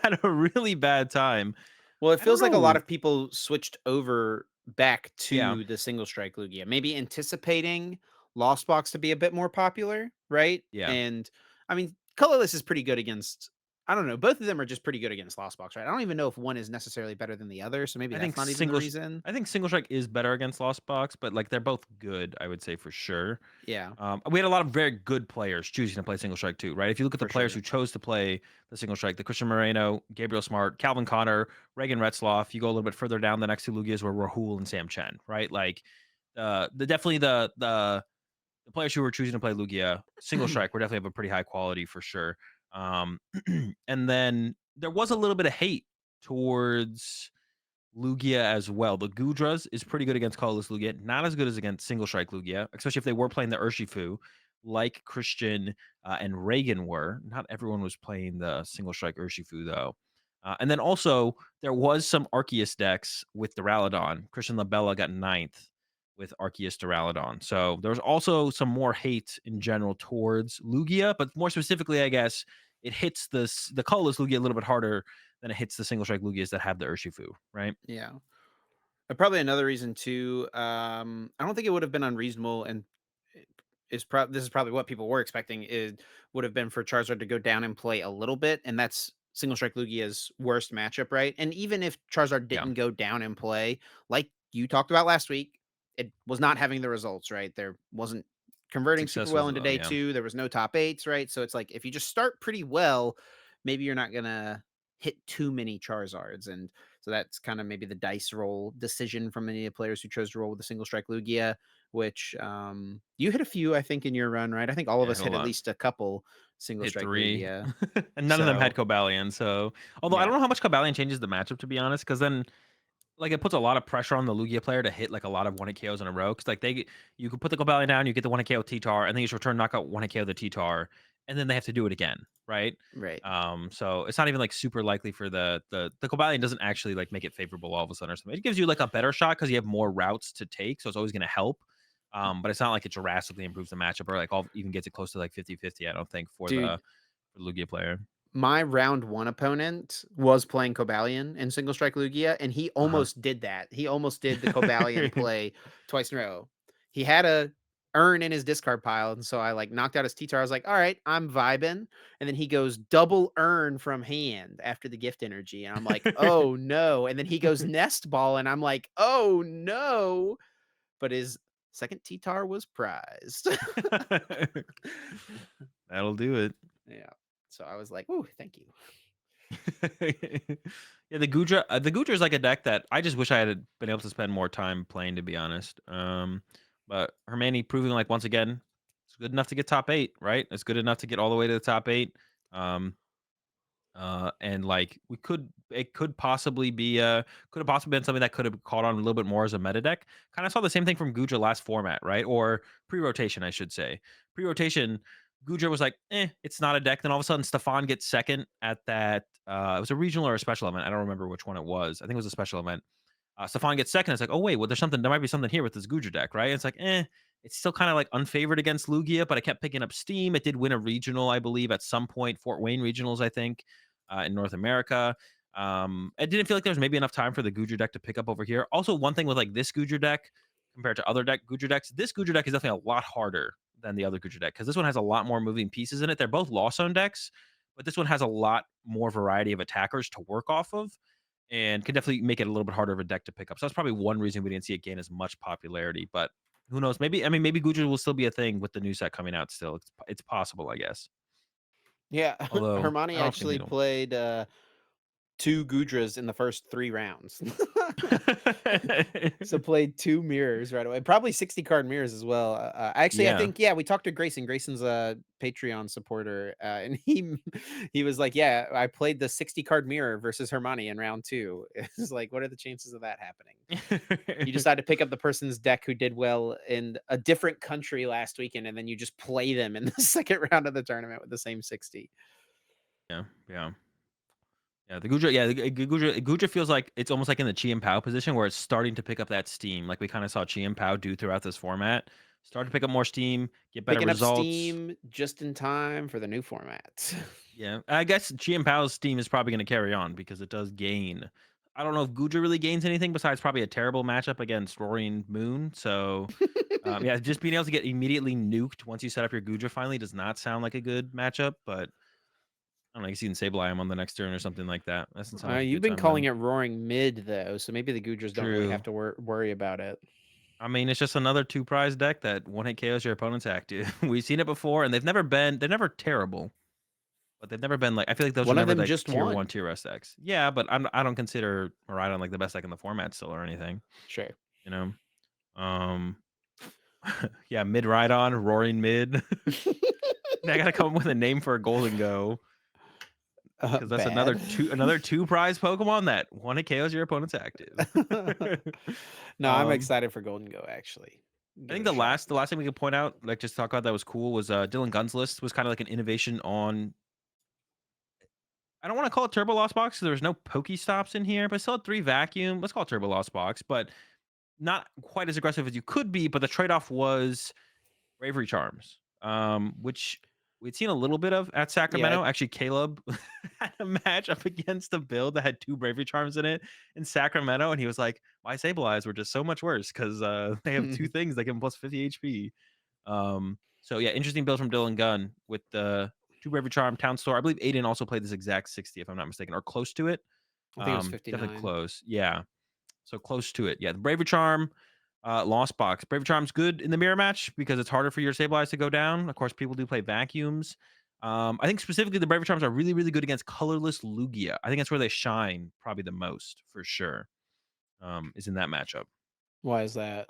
Had a really bad time. Well, it I don't feels like a lot know. of people switched over back Yeah, to the single strike Lugia, maybe anticipating Lost Box to be a bit more popular, right? yeah. And I mean, colorless is pretty good against. I don't know. Both of them are just pretty good against Lost Box, right? I don't even know if one is necessarily better than the other, so maybe I that's think not even the single reason. I think single strike is better against Lost Box, but like they're both good, I would say for sure. Yeah, We had a lot of very good players choosing to play single strike too, right? If you look at the for players sure. who chose to play the single strike, the Christian Moreno, Gabriel Smart, Calvin Connor, Reagan Retzloff. You go a little bit further down, the next two Lugias were Rahul and Sam Chen, right? Like the definitely the players who were choosing to play Lugia single strike were definitely have a pretty high quality for sure. Um, and then there was a little bit of hate towards Lugia as well. The Gudras is pretty good against colorless Lugia, not as good as against single strike Lugia, especially if they were playing the Urshifu, like Christian and Reagan were. Not everyone was playing the single strike Urshifu though. And then also there was some Arceus decks with Duraludon. Christian Labella got ninth with Arceus Duraludon. So there's also some more hate in general towards Lugia, but more specifically, I guess it hits the colorless Lugia a little bit harder than it hits the single strike Lugias that have the Urshifu, right? Yeah. Probably another reason too. I don't think it would have been unreasonable, and this is probably what people were expecting. It would have been for Charizard to go down and play a little bit, and that's single strike Lugia's worst matchup, right? And even if Charizard Yeah, didn't go down and play, like you talked about last week, it was not having the results, right? There wasn't converting super successful well for into them, day yeah. two. There was no top eights, right? So it's like if you just start pretty well, maybe you're not gonna hit too many Charizards, and so that's kind of maybe the dice roll decision from many of the players who chose to roll with the single strike Lugia, which you hit a few, I think, in your run, right? I think all of Yeah, us hit a hit at lot. least a couple single Hit strike 3, Lugia. and none of them had So Cobalion, so although I yeah, don't know how much Cobalion changes the matchup, to be honest, because then, like, it puts a lot of pressure on the Lugia player to hit, like, a lot of one-hit KOs in a row. Because like, you could put the Cobalion down, you get the one-hit KO T-Tar, and then you just return knockout one-hit KO the T-Tar, and then they have to do it again, right? right. So it's not even, like, super likely for the Cobalion doesn't actually, like, make it favorable all of a sudden or something. It gives you, like, a better shot because you have more routes to take, so it's always gonna help, but it's not like it drastically improves the matchup or, like, all even gets it close to, like, 50-50. I don't think, for Dude, the Lugia player. my round one opponent was playing Cobalion in single strike Lugia, and he Uh-huh. almost did that. He almost did the Cobalion play twice in a row. He had a urn in his discard pile, and so I like knocked out his T-Tar. I was like, all right, I'm vibing. And then he goes double urn from hand after the gift energy. And I'm like, oh no. And then he goes nest ball, and I'm like, oh no. But his second T-Tar was prized. That'll do it. Yeah. So I was like, "Ooh, thank you." Yeah, the Gudra is like a deck that I just wish I had been able to spend more time playing, to be honest. But Hermione proving like once again, it's good enough to get top 8, right? It's good enough to get all the way to the top 8. Um, and like it could have possibly been something that could have caught on a little bit more as a meta deck. Kind of saw the same thing from Guja last format, right? Or pre-rotation, I should say. Pre-rotation, Guja was like, it's not a deck. Then all of a sudden, Stefan gets second at that. It was a regional or a special event. I don't remember which one it was. I think it was a special event. Stefan gets second. It's like, oh wait, well there's something. There might be something here with this Guja deck, right? It's like, it's still kind of like unfavored against Lugia, but I kept picking up steam. It did win a regional, I believe, at some point, Fort Wayne regionals, I think, in North America. I didn't feel like there was maybe enough time for the Guja deck to pick up over here. Also, one thing with like this Guja deck compared to other Guja decks, this Guja deck is definitely a lot harder than the other Guja deck because this one has a lot more moving pieces in it. They're both Lost Zone decks, but this one has a lot more variety of attackers to work off of and can definitely make it a little bit harder of a deck to pick up. So that's probably one reason we didn't see it gain as much popularity. But who knows? Maybe I mean maybe Guja will still be a thing with the new set coming out. Still, it's possible, I guess. Yeah, Although Hermione I don't think actually it'll. played 2 Gudras in the first 3 rounds. So played 2 mirrors right away. Probably 60 card mirrors as well. Actually, I Yeah. think, yeah, we talked to Grayson. Grayson's a Patreon supporter, and he was like, "Yeah, I played the 60 card mirror versus Hermione in round 2." It's like, what are the chances of that happening? You decide to pick up the person's deck who did well in a different country last weekend, and then you just play them in the second round of the tournament with the same 60. Yeah, yeah. Yeah, the Guja, yeah, Guja feels like it's almost like in the Chi and Pao position where it's starting to pick up that steam, like we kind of saw Chi and Pao do throughout this format. Start to pick up more steam, get better Picking up results. steam just in time for the new format. Yeah, I guess Chi and Pao's steam is probably going to carry on because it does gain. I don't know if Guja really gains anything besides probably a terrible matchup against Roaring Moon. So, yeah, just being able to get immediately nuked once you set up your Guja finally does not sound like a good matchup. But I don't know, I guess you can Sableye him on the next turn or something like that. That doesn't sound like a You've good been time calling though. it roaring mid though, so maybe the Gudras don't really have True. to worry about it. I mean, it's just another two prize deck that one hit KOs your opponent's active. We've seen it before, and they're never terrible, but they've never been like I feel like those are One of never them like just tier one, won. tier S decks. Yeah, but I don't consider Miraidon like the best deck in the format still or anything. Sure. You know, um, yeah, mid Rhydon, roaring mid. Now I gotta come up with a name for a Golden Go because that's Bad. another two prize Pokemon that one hit KOs your opponent's active. No, I'm um, excited for Golden Go actually. I Give think it a shot. the last thing we could point out, like just talk about that was cool, was Dylan Gunn's list was kind of like an innovation on. I don't want to call it Turbo Lost Box because there was no Pokestops in here, but it still had 3 vacuum. Let's call it Turbo Lost Box, but not quite as aggressive as you could be. But the trade off was Bravery Charms, which we'd seen a little bit of at Yeah. Sacramento. Actually, Caleb had a match up against a build that had 2 Bravery Charms in it in Sacramento, and he was like, "My Sableyes were just so much worse because they have 2 things that give them plus 50 HP." So yeah, interesting build from Dylan Gunn with the 2 Bravery Charm Town Store. I believe Aiden also played this exact 60, if I'm not mistaken, or close to it. I think it was Definitely 59. close. Yeah, so close to it. Yeah, the Bravery Charm, Lost Box. Bravery Charm's good in the mirror match because it's harder for your Sableyes to go down. Of course, people do play vacuums. I think specifically the Bravery Charms are really, really good against colorless Lugia. I think that's where they shine probably the most for sure. Is in that matchup. Why is that?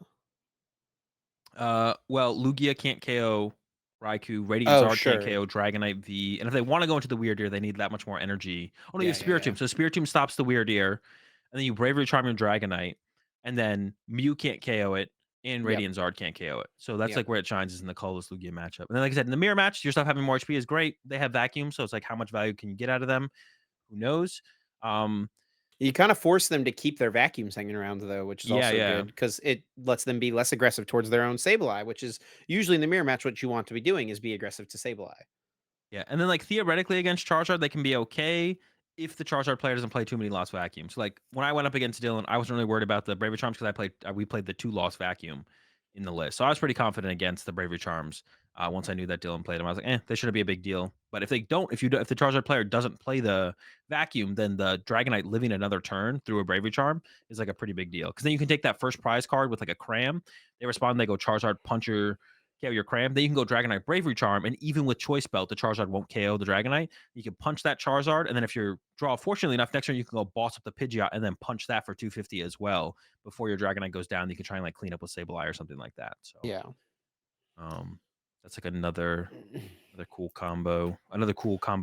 Well, Lugia can't KO Raikou. Radiant Oh, Zard can't sure. KO Dragonite V. And if they want to go into the Weird Ear, they need that much more energy. Oh no, you have Yeah, yeah, yeah. Spiritomb. So Spiritomb stops the Weird Ear, and then you Bravery Charm your Dragonite, and then Mew can't KO it, and Yep. Radiant Zard can't KO it. So that's Yep. like where it shines is in the colorless Lugia matchup. And then, like I said, in the mirror match, your stuff having more HP is great. They have vacuum, so it's like how much value can you get out of them? Who knows? Um, You kind of force them to keep their vacuums hanging around though, which is yeah, also yeah. good because it lets them be less aggressive towards their own Sableye, which is usually in the mirror match what you want to be doing is be aggressive to Sableye. Yeah, and then like theoretically against Charizard, they can be okay if the Charizard player doesn't play too many Lost Vacuums. Like when I went up against Dylan, I wasn't really worried about the Bravery Charms because I played we played the 2 Lost Vacuum in the list, so I was pretty confident against the Bravery Charms. Once I knew that Dylan played them, I was like, they shouldn't be a big deal. But if they don't, if the Charizard player doesn't play the Vacuum, then the Dragonite living another turn through a Bravery Charm is like a pretty big deal because then you can take that first prize card with like a cram. They respond, they go Charizard Puncher KO your Cram, then you can go Dragonite Bravery Charm, and even with Choice Belt, the Charizard won't KO the Dragonite. You can punch that Charizard, and then if you're draw fortunately enough, next turn you can go boss up the Pidgeot and then punch that for 250 as well before your Dragonite goes down. You can try and like clean up with Sableye or something like that. So Yeah. um, that's like another cool combo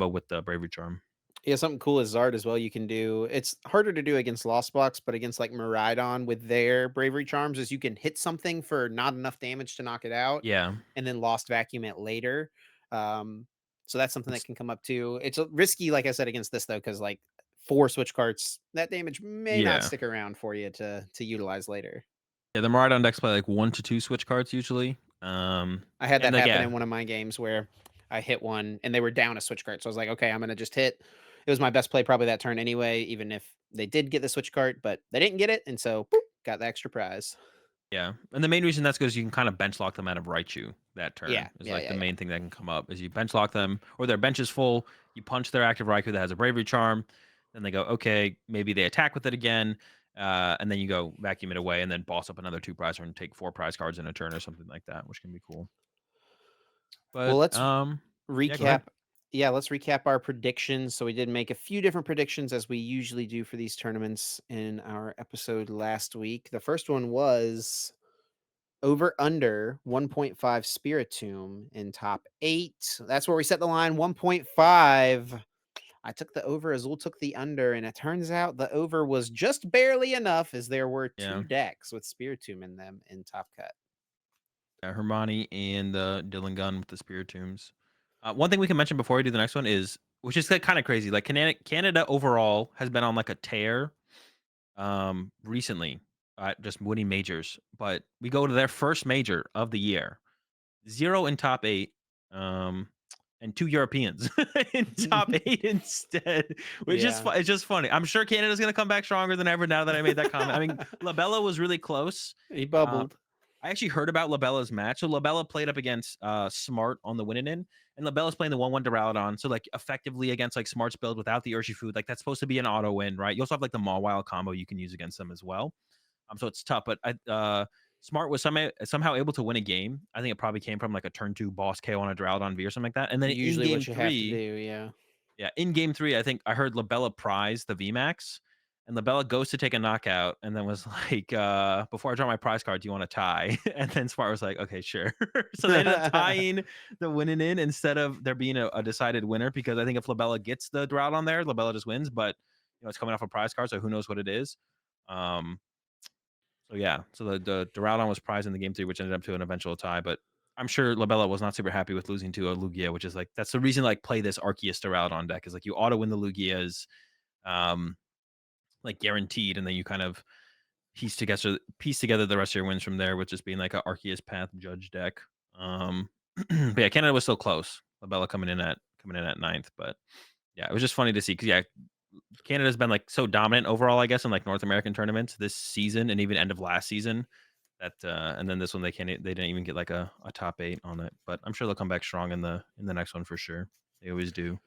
with the Bravery Charm. Yeah, something cool is Zard as well you can do. It's harder to do against Lost Box, but against like Miraidon with their Bravery Charms is you can hit something for not enough damage to knock it out Yeah, and then Lost Vacuum it later. Um, so that's something that it's can come up too. It's risky, like I said, against this though, because like 4 switch carts, that damage may not yeah. stick around for you to utilize later. Yeah, the Miraidon decks play like 1 to 2 switch cards usually. I had And that like, happen yeah, in one of my games where I hit one and they were down a switch cart. So I was like, okay, I'm gonna just hit. It was my best play probably that turn anyway, even if they did get the switch cart, but they didn't get it, and so boop, got the extra prize. yeah. And the main reason that's because you can kind of bench lock them out of Raichu that Yeah, turn is yeah, like yeah, the yeah. main thing that can come up is you bench lock them or their bench is full, you punch their active Raikou that has a Bravery Charm, then they go, okay, maybe they attack with it again, and then you go vacuum it away and then boss up another 2 prize and take 4 prize cards in a turn or something like that, which can be cool. Well, But, let's yeah, go ahead. recap. Yeah, let's recap our predictions. So we did make a few different predictions as we usually do for these tournaments in our episode last week. The first one was over under 1.5 Spiritomb in top 8. That's where we set the line 1.5. I took the over, Azul took the under, and it turns out the over was just barely enough as there were Yeah. 2 decks with Spiritomb in them in Top Cut. Hermione and Dylan Gunn with the Spiritombs. One thing we can mention before we do the next one is, which is like, kind of crazy. Like Canada overall has been on like a tear recently, just winning majors. But we go to their first major of the year, 0 in top 8, um, and 2 Europeans in top 8 instead, which is Yeah. it's just funny. I'm sure Canada's gonna come back stronger than ever now that I made that comment. I mean, Labella was really close. He Uh, bubbled. I actually heard about Labella's match. So Labella played up against Smart on the winning end, and Labella's playing the 1-1 Duraludon. So like effectively against like Smart's build without the Urshifu, like that's supposed to be an auto win, right? You also have like the Mawile combo you can use against them as well. So it's tough. But Smart was somehow able to win a game. I think it probably came from like a turn 2 boss KO on a Duraludon V or something like that. And then in Usually game what you have to do, 3, yeah. yeah, in game 3, I think I heard Labella prize the VMAX, and Labella goes to take a knockout and then was like, "Before I draw my prize card, do you want to tie?" And then Smart was like, "Okay, sure." So they ended up tying the winning in instead of there being a decided winner, because I think if Labella gets the drought on there, Labella just wins. But it's coming off a prize card, so who knows what it is. Um, so yeah, so the Duraludon was prized in the game 3, which ended up to an eventual tie. But I'm sure Labella was not super happy with losing to a Lugia, which is like that's the reason like play this Arceus Duraludon deck is like you auto win the Lugias, um, like guaranteed, and then you kind of piece together the rest of your wins from there, with just being like a Arceus Path Judge deck. But yeah, Canada was still close. Labella coming in at ninth, but yeah, it was just funny to see because yeah, Canada's been like so dominant overall, I guess, in like North American tournaments this season and even end of last season. That and then this one they didn't even get like a top 8 on it, but I'm sure they'll come back strong in the next one for sure. They always do.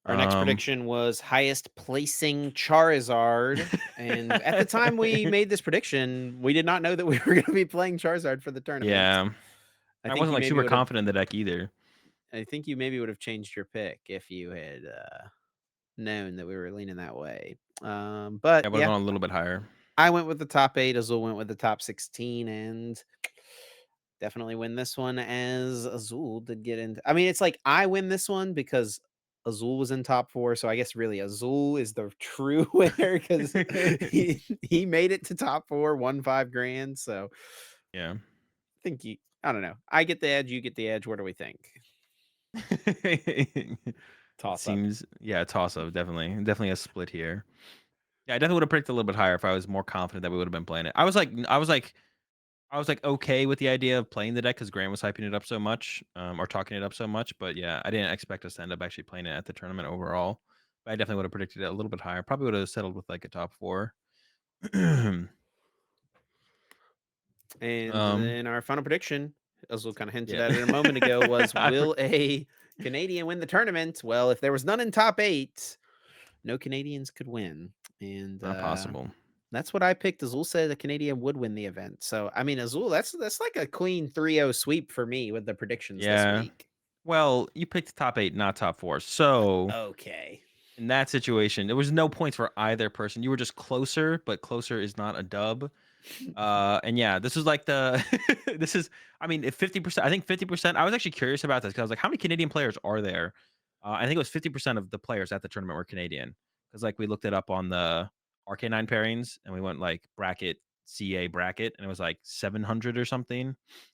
Our next Um, prediction was highest placing Charizard, and at the time we made this prediction, we did not know that we were gonna be playing Charizard for the tournament. yeah, I I think wasn't you like maybe super would have confident in the deck either. I think you maybe would have changed your pick if you had, known that we were leaning that way. But I would have yeah, gone a little bit higher. I went with the top 8, Azul went with the top 16, and definitely win this one as Azul did get into. I mean, it's like I win this one because Azul was in top 4, so I guess really Azul is the true winner because he made it to top 4, won 5 grand, so Yeah. I think I don't know. I get the edge, you get the edge, what do we think? It Toss up. seems, yeah, toss up, definitely a split here. Yeah, I definitely would have picked a little bit higher if I was more confident that we would have been playing it. I was like okay with the idea of playing the deck because Grant was hyping it up so much, or talking it up so much. But yeah, I didn't expect us to end up actually playing it at the tournament overall. But I definitely would have predicted it a little bit higher. Probably would have settled with like a top 4. And um, then our final prediction, Azul kind of hinted yeah, at it a moment ago, was I for- will a Canadian win the tournament? Well, if there was none in top 8, no Canadians could win. And not possible. That's what I picked. Azul said the Canadian would win the event. So, I mean, Azul, that's like a clean 3-0 sweep for me with the predictions this Yeah. week. Well, you picked top 8, not top 4. So, Okay. in that situation, there was no points for either person. You were just closer, but closer is not a dub. And yeah, this is like the this is I mean, if 50%, I think 50%, I was actually curious about this because I was like, how many Canadian players are there? I think it was 50% of the players at the tournament were Canadian. Because like we looked it up on the RK9 pairings and we went like bracket CA bracket and it was like 700 or something.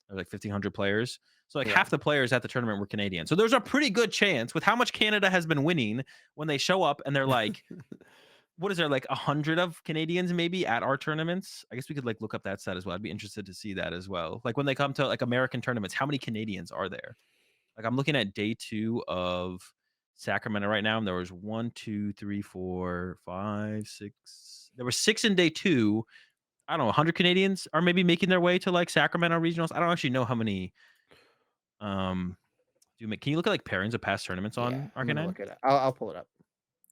There was like 1,500 players. So like Yeah. half the players at the tournament were Canadian. So there's a pretty good chance with how much Canada has been winning when they show up and they're like, what is there, like 100 of Canadians maybe at our tournaments? I guess we could like look up that stat as well. I'd be interested to see that as well. Like when they come to like American tournaments, how many Canadians are there? Like I'm looking at day 2 of Sacramento right now, and there was one, 2, 3, 4, 5, 6. There were 6 in day 2. I don't know, 100 Canadians are maybe making their way to like Sacramento regionals. I don't actually know how many. Um, can you look at like pairings of past tournaments Yeah. on I'm gonna RK9? look it up. I'll pull it up.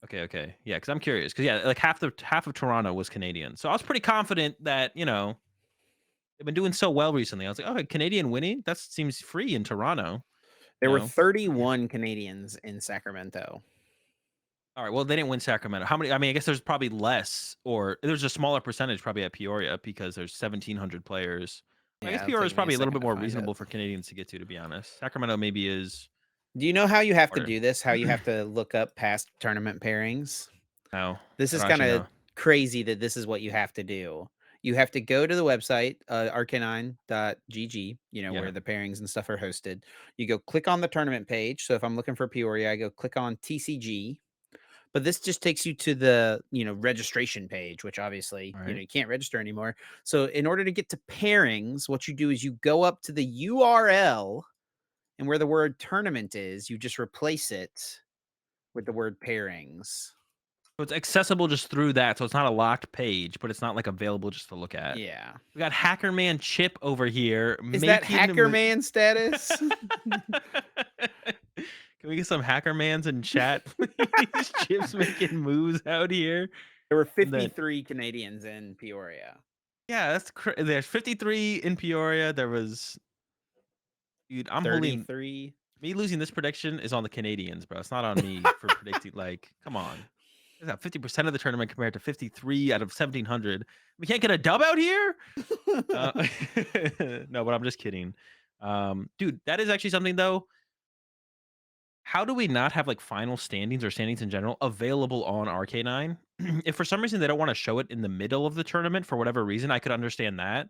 Okay, okay. Yeah, because I'm curious. Because yeah, like half of Toronto was Canadian. So I was pretty confident that, they've been doing so well recently. I was like, "Oh, Canadian winning? That seems free in Toronto," you There were know? Yeah. 31 Canadians in Sacramento. Alright, well, they didn't win Sacramento. How many? I mean, I guess there's probably less, or there's a smaller percentage probably at Peoria because there's 1,700 players. I guess Yeah, it'll Peoria is take me a probably a little second bit to more find it. reasonable for Canadians to get to be honest. Sacramento maybe is Do you know how you have to harder. do this? How you have to look up past tournament pairings? No, This I is don't actually kinda know. crazy that this is what you have to do. You have to go to the website, rk9.gg, Yeah, where the pairings and stuff are hosted. You go click on the tournament page. So if I'm looking for Peoria, I go click on TCG. But this just takes you to the, registration page, which obviously, alright. you can't register anymore. So in order to get to pairings, what you do is you go up to the URL, and where the word tournament is, you just replace it with the word pairings. So it's accessible just through that, so it's not a locked page, but it's not, like, available just to look at. Yeah. We got Hacker Man Chip over here Is that making Hacker m Man status? Can we get some Hacker Mans in chat, please? Chip's making moves out here, There were and then 53 Canadians in Peoria. yeah, there's 53 in Peoria, there was dude, I'm holding 33. me losing this prediction is on the Canadians, bro, it's not on me for predicting, like, come on. Is that 50% of the tournament compared to 53 out of 1,700? We can't get a dub out here? Uh, no, but I'm just kidding. Dude, that is actually something though. How do we not have like final standings or standings in general available on RK9? If for some reason they don't want to show it in the middle of the tournament for whatever reason, I could understand that.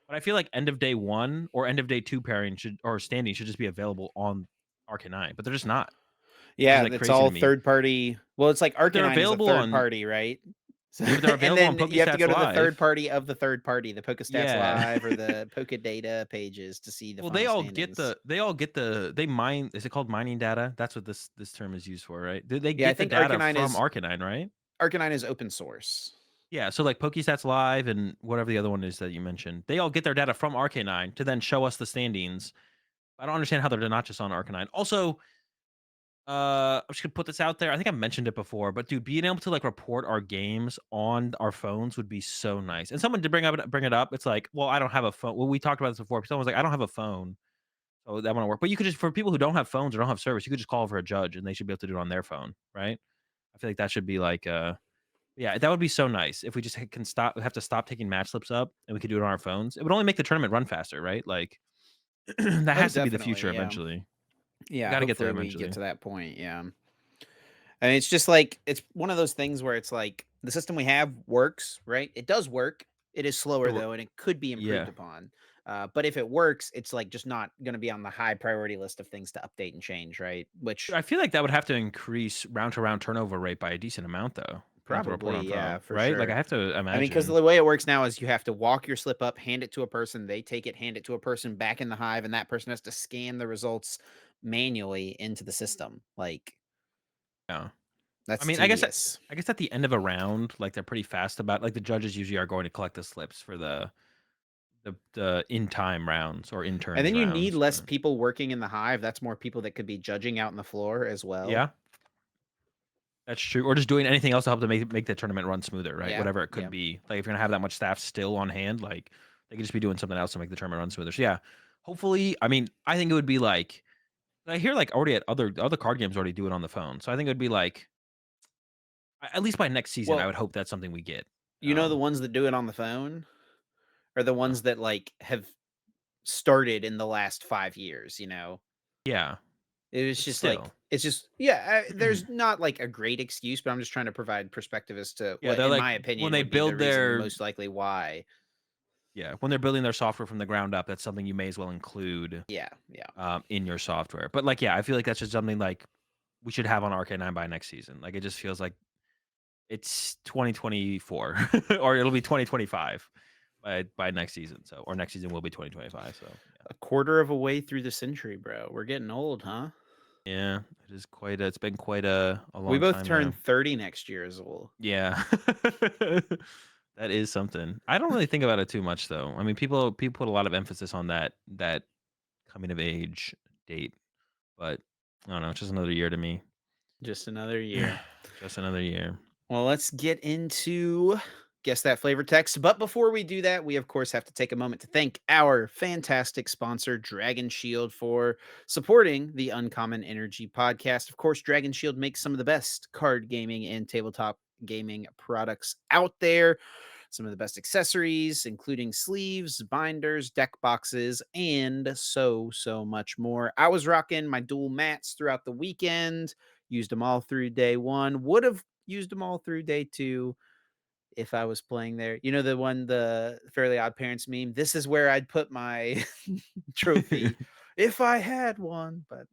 But I feel like end of day 1 or end of day 2 pairing should or standing should just be available on RK9, but they're just not, which is Yeah, like that's crazy to all me. third party. Well, it's like But they're Arcanine is a available third on party, right? So, yeah, but they're and available on then you have to go PokeStats to the third Live. party of the third party, the PokeStats Yeah. Live or the Pokedata pages to see the Well, final standings. they mine is it called mining data? That's what this term is used for, right? They Yeah, I get the think data from Arcanine, right? Arcanine is open source. Yeah, so like PokeStats Live and whatever the other one is that you mentioned, they all get their data from Arcanine to then show us the standings. I don't understand how they're not just on Arcanine. Also, I'm just gonna put this out there. I think I mentioned it before, but dude, being able to like report our games on our phones would be so nice. And someone did bring it up. It's like, well, I don't have a phone. Well, we talked about this before. Someone was like, I don't have a phone. So that wouldn't work. But you could just for people who don't have phones or don't have service, you could just call for a judge and they should be able to do it on their phone, right? I feel like that should be like yeah, that would be so nice if we just can stop have to stop taking match slips up and we could do it on our phones. It would only make the tournament run faster, right? Like that Oh, has to be the future definitely. Yeah. eventually. We Yeah. got to get there Hopefully we get eventually. to that point. Yeah. And it's just like it's one of those things where it's like the system we have works, right? It does work. It is slower The- though, and it could be improved Yeah. upon. But if it works, it's like just not going to be on the high priority list of things to update and change, right? Which I feel like that would have to increase round to round turnover rate by a decent amount though. Being able to report probably, on yeah, phone, for right? Like I sure. have to I mean, because imagine. the way it works now is you have to walk your slip up, hand it to a person, they take it, hand it to a person back in the hive, and that person has to scan the results manually into the system. Like Yeah. I that's mean, tedious. I guess at the end of a round, like they're pretty fast about like the judges usually are going to collect the slips for the in time rounds or in And turns then you need rounds. less But people working in the hive. That's more people that could be judging out in the floor as well. yeah, That's true, or just doing anything else to help to make the tournament run smoother, right? Yeah, Whatever it could yeah. be. Like, if you're gonna have that much staff still on hand, like, they could just be doing something else to make the tournament run smoother. So, yeah, hopefully I mean, I think it would be like I hear, like, already at other card games already do it on the phone. So I think it would be like at least by next season, I Well, would hope that's something we get. the ones that do it on the phone are the Uh, ones that, like, have started in the last 5 years, you know? yeah, It was but just like still. it's just yeah, there's not, like, a great excuse, but I'm just trying to provide perspective as to Yeah, what, they're in like my when opinion, they would be the build reason their most likely why. yeah, when they're building their software from the ground up, that's something you may as well include, Yeah, yeah. in your software. But, like, yeah, I feel like that's just something, like, we should have on RK9 by next season. Like, it just feels like it's 2024 or it'll be 2025 by next season, so or next season will be 2025, so, yeah. A quarter of a way through the century, bro. We're getting old, huh? Yeah, it is quite it's been quite a We long both time turn now. 30 next year, Azul. Yeah. That is something. I don't really think about it too much, though. I mean, people put a lot of emphasis on that coming of age date, but I don't know, it's just another year to me. Just another year. Just another year. Well, let's get into guess that flavor text. But before we do that, we of course have to take a moment to thank our fantastic sponsor, Dragon Shield, for supporting the Uncommon Energy podcast. Of course, Dragon Shield makes some of the best card gaming and tabletop gaming products out there. Some of the best accessories, including sleeves, binders, deck boxes, and so much more. I was rocking my dual mats throughout the weekend, used them all through day one, would have used them all through day two if I was playing there. You know, the one, the Fairly Odd Parents meme? This is where I'd put my trophy if I had one, but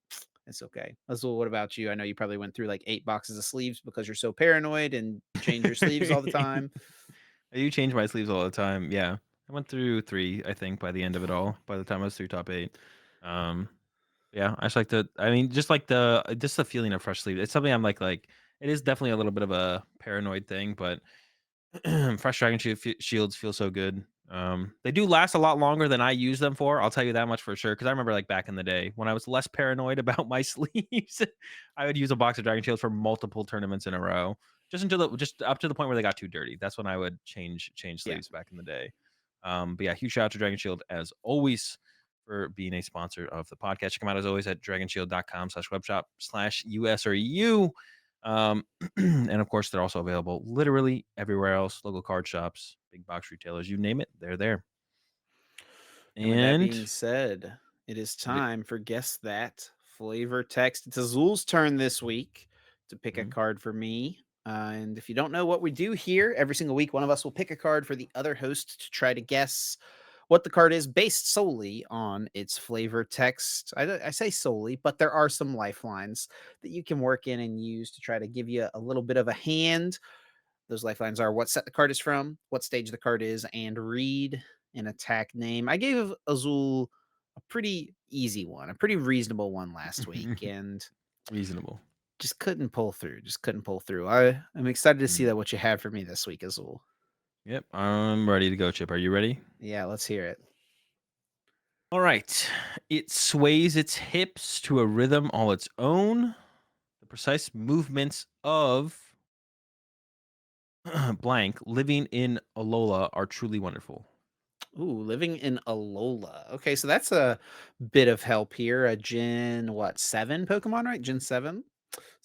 it's okay. Azul, what about you? I know you probably went through like 8 boxes of sleeves because you're so paranoid and change your sleeves all the time. You change my sleeves all the time, yeah. I went through 3, I think, by the end of it all, by the time I was through top 8. Um, yeah, I just like the I mean, just the feeling of fresh sleeves. It's something I'm like it is definitely a little bit of a paranoid thing, but fresh shields feel so good. They do last a lot longer than I use them for. I'll tell you that much for sure. Because I remember like back in the day when I was less paranoid about my sleeves, I would use a box of dragon shields for multiple tournaments in a row, just up to the point where they got too dirty. That's when I would change Yeah. sleeves back in the day. But yeah, huge shout out to Dragon Shield as always for being a sponsor of the podcast. Check them out as always at dragonshield.com/webshop/US or EU. And of course, they're also available literally everywhere else, local card shops, big box retailers, you name it, they're there. And with that And being said, it is yep. time for Guess That Flavor Text. It's Azul's turn this week to pick a Mhm. card for me. And if you don't know what we do here, every single week, one of us will pick a card for the other host to try to guess what the card is based solely on its flavor text. I say solely, but there are some lifelines that you can work in and use to try to give you a little bit of a hand. Those lifelines are what set the card is from, what stage the card is, and read an attack name. I gave Azul a pretty easy one, a pretty reasonable one last week, and Reasonable. just couldn't pull through. Just couldn't pull through. I'm excited to see Mm. that what you have for me this week, Azul. Yep, I'm ready to go, Chip. Are you ready? Yeah, let's hear it. All right. It sways its hips to a rhythm all its own. The precise movements of blank living in Alola are truly wonderful. Ooh, living in Alola. Okay, so that's a bit of help here. A Gen what 7 Pokemon, right? Gen 7,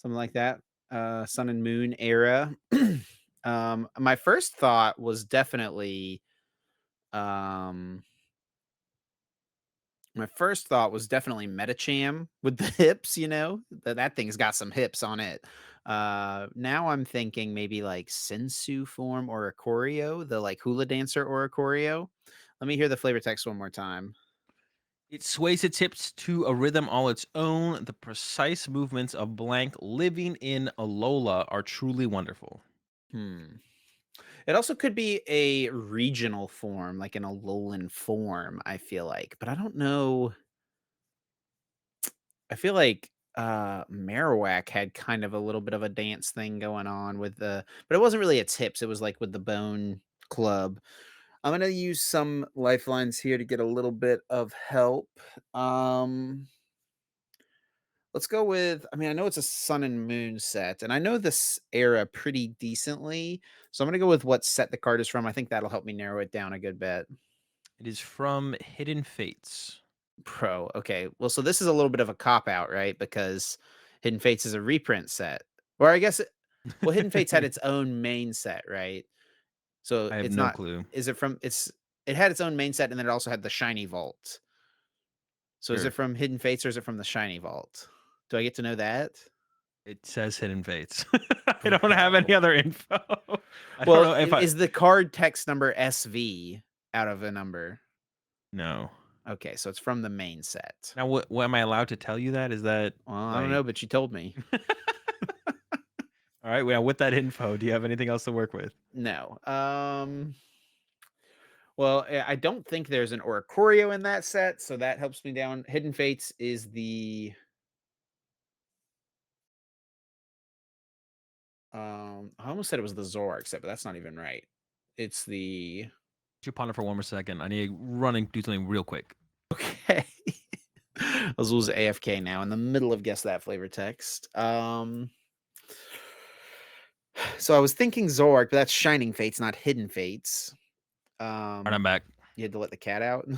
something like that. Sun and Moon era. My first thought was definitely um Metacham with the hips, that thing's got some hips on it. Now I'm thinking maybe like Sensu form or Ikorio, the like hula dancer or Ikorio. Let me hear the flavor text one more time. It sways its hips to a rhythm all its own. The precise movements of blank living in Alola are truly wonderful. Hmm. It also could be a regional form, like an Alolan form, I feel like, but I don't know. I feel like Marowak had kind of a little bit of a dance thing going on with but it wasn't really its hips, it was like with the bone club. I'm gonna use some lifelines here to get a little bit of help. Um Let's go with I mean, I know it's a Sun and Moon set, and I know this era pretty decently, so I'm gonna go with what set the card is from. I think that'll help me narrow it down a good bit. It is from Hidden Fates. Pro. Okay. Well, so this is a little bit of a cop out, right? Because Hidden Fates is a reprint set. Or I guess well, Hidden Fates had its own main set, right? So I have it's no not clue. is it from it had its own main set and then it also had the Shiny Vault. So is it Sure. from Hidden Fates or is it from the Shiny Vault? Do I get to know that? It says Hidden Fates. I don't have Bro. any other info. I don't Well, know if I is the card text number SV out of a number? no. Okay, so it's from the main set. Now what am I allowed to tell you that? Is that Well, I don't like know, but you told me. all right, well, with that info, do you have anything else to work with? No. Well, I don't think there's an Oricorio in that set, so that helps me down. Hidden Fates is the I almost said it was the Zoroark set, but that's not even right. It's the Could you ponder for one more second? I need to run and do something real quick. okay. Azul's AFK now in the middle of guess that flavor text. So I was thinking Zoroark, but that's Shining Fates, not Hidden Fates. Alright, I'm Um, back. you had to let the cat out.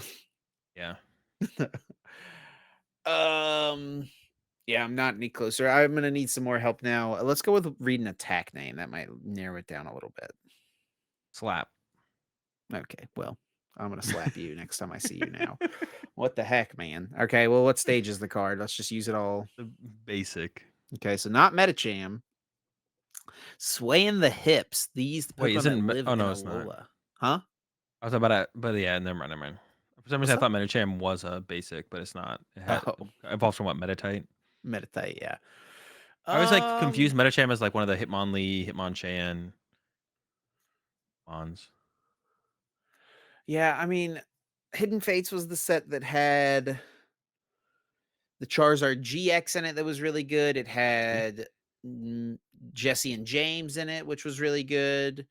Yeah. um, yeah, I'm not any closer. I'm gonna need some more help now. Let's go with reading attack name. That might narrow it down a little bit. Slap. Okay, well, I'm gonna slap you next time I see you now. What the heck, man? Okay, well, what stage is the card? Let's just use it all. The basic. Okay, so not Metacham. Swaying the hips. These Wait, Pokemon that isn't live oh in no, it's not. Alola. Huh? I was about to, but yeah, never mind. For some What's reason, I up? thought Medicham was a basic, but it's not. It had Oh, evolves from what Meditite. Meditite, yeah. I always like Um, confused Medicham as like one of the Hitmonlee, Hitmonchan mons. yeah, I mean, Hidden Fates was the set that had the Charizard GX in it that was really good. It Mhm. had mm, Jesse and James in it, which was really good.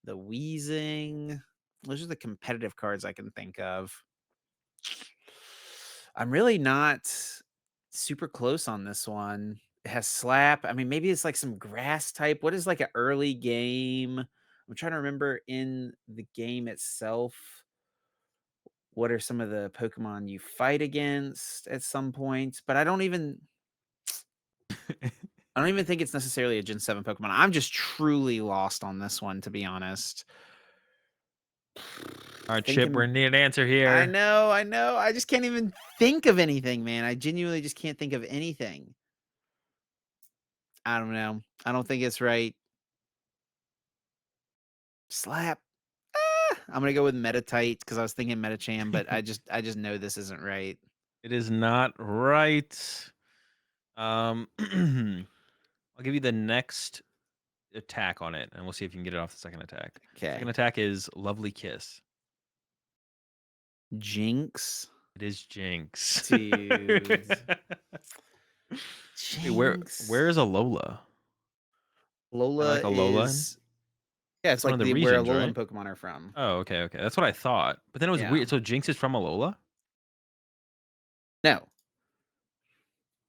The Wheezing. Those are the competitive cards I can think of. I'm really not super close on this one. It has slap. I mean, maybe it's like some grass type. What is like an early game? I'm trying to remember in the game itself. What are some of the Pokemon you fight against at some point? But I don't even think it's necessarily a Gen 7 Pokemon. I'm just truly lost on this one, to be honest. All right, Chip, we're Thinking gonna need an answer I here. know, I know. I just can't even think of anything, man. I genuinely just can't think of anything. I don't know. I don't think it's right. Slap. I'm gonna go with Metatite because I was thinking Metacham, but I just know this isn't right. It is not right. I'll give you the next attack on it, and we'll see if you can get it off the second attack. Okay. Second attack is Lovely Kiss. Jinx. It is Jinx. Dude. Wait, where Jinx. is Alola? I like Lola Alolan. is yeah, it's It's one like of the the where regions, Alolan right? Pokemon are from. Oh, okay. That's what I thought. But then it was Yeah. weird. So Jinx is from Alola? No,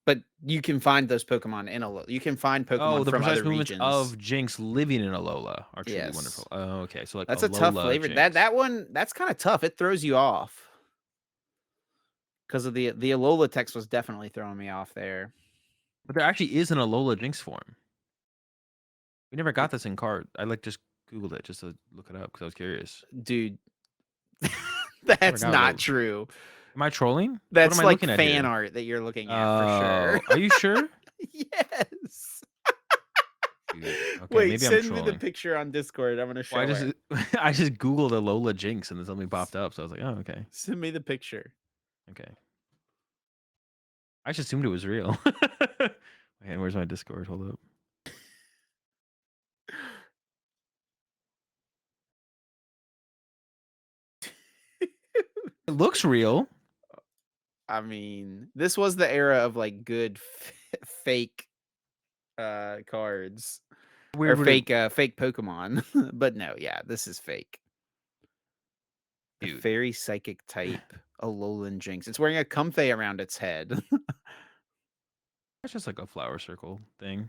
but you can find those Pokemon in Alola. You can find Oh, Pokemon the from precise other movements regions. of Jinx living in Alola are truly Yes. wonderful. Oh, okay. So like That's a tough Alola flavor. That Jinx. that one, that's kinda tough. It throws you off because of the Alola text was definitely throwing me off there. But there actually is an Alola Jinx form. We never It got this in card. I like just Googled it just to look it up because I was curious. dude, Never that's got not Alola. true. Am I trolling? What am That's I like looking at fan here? art that you're looking at for sure. Oh, are you sure? Yes. Dude, okay, Wait, maybe I'm send me the trolling. picture on Discord. I'm gonna Well, I show just her. I just Googled Alola Jinx and then something popped up, so I was like, "Oh, okay. Send me the picture. Okay." I just assumed it was real. Okay, where's my Discord? Hold up. It looks real. I mean, this was the era of like good fake cards or Weird would it fake Pokemon. But no, yeah, this is fake. The dude. fairy psychic type Alolan Jinx. It's wearing a Comfey around its head. It's just like a flower circle thing.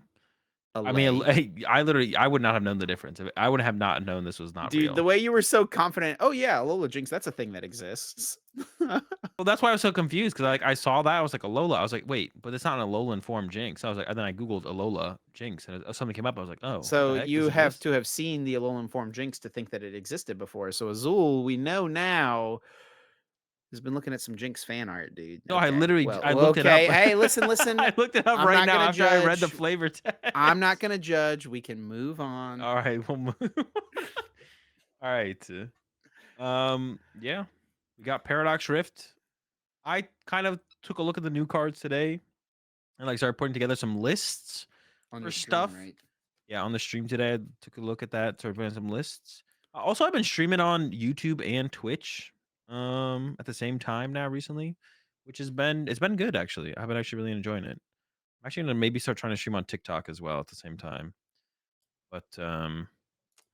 A I mean, lay. I literally I would not have known the difference. I would have not known this was not Dude, the real. way you were so confident, "Oh, yeah, Alola Jinx, that's a thing that exists." Well, that's why I was so confused because I saw that, I was like, "Alola." I was like, "Wait, but it's not an Alolan form Jinx." I was like, and then I Googled Alola Jinx, and something came up. I was like, "Oh, what the So heck? This you have exists?" to have seen the Alolan form Jinx to think that it existed before. So Azul, we know now, has been looking at some Jinx fan art, dude. No, I Okay. literally Well, I well, looked it up. okay. Hey, listen, listen. I looked it up I'm right not now gonna after I read the judge. flavor I'm text. not gonna judge. We can move on. Alright, we'll move. Alright. Yeah, we got Paradox Rift. I kind of took a look at the new cards today and, like, started putting together some lists On for your stream, stuff. right? Yeah, on the stream today, I took a look at that, started putting some lists. Also, I've been streaming on YouTube and Twitch, at the same time now recently, which has been it's been good actually. I've been actually really enjoying it. I'm actually gonna maybe start trying to stream on TikTok as well at the same time, but I'm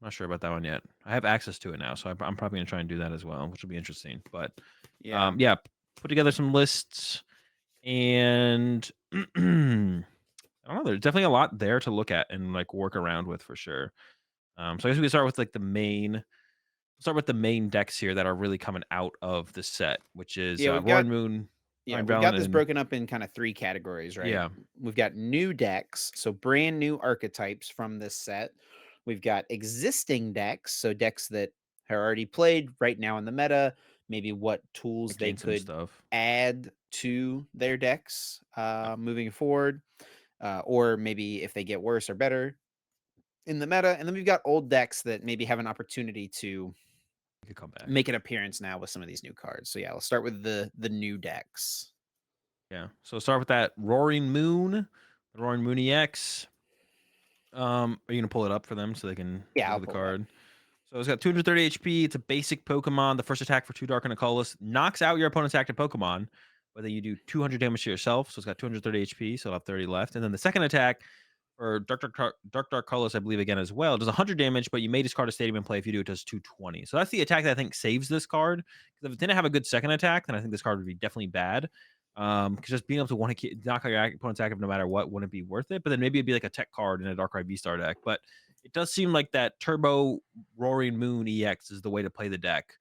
not sure about that one yet. I have access to it now, so I'm probably gonna try and do that as well, which will be interesting. But Yeah. yeah, put together some lists and I don't know. There's definitely a lot there to look at and like work around with for sure. So I guess we can start with like the main. Start with the main decks here that are really coming out of the set, which is Yeah, Roaring Moon, yeah, Iron we've Valen, got this and broken up in kind of three categories, right? yeah, We've got new decks, so brand new archetypes from this set. We've got existing decks, so decks that are already played right now in the meta, maybe what tools they gain some could stuff. add to their decks moving forward, or maybe if they get worse or better in the meta. And then we've got old decks that maybe have an opportunity to We could come back. make an appearance now with some of these new cards. So yeah, let's start with the new decks. Yeah. So start with that Roaring Moon, the Roaring Moon EX. Are you gonna pull it up for them so they can Yeah, look I'll at the pull it up. card? So it's got 230 HP. It's a basic Pokemon. The first attack for 2 Dark and a Colorless knocks out your opponent's active Pokemon, whether you do 200 damage to yourself. So it's got 230 HP, so I'll have 30 left. And then the second attack for Dark Colorless, I believe again as well, it does 100 damage, but you may discard a Stadium in play. If you do, it does 220. So that's the attack that I think saves this card. Because if it didn't have a good second attack, then I think this card would be definitely bad. Because just being able to knock out your opponent's active no matter what wouldn't be worth it. But then maybe it'd be like a tech card in a Darkrai V-Star deck. But it does seem like that Turbo Roaring Moon EX is the way to play the deck.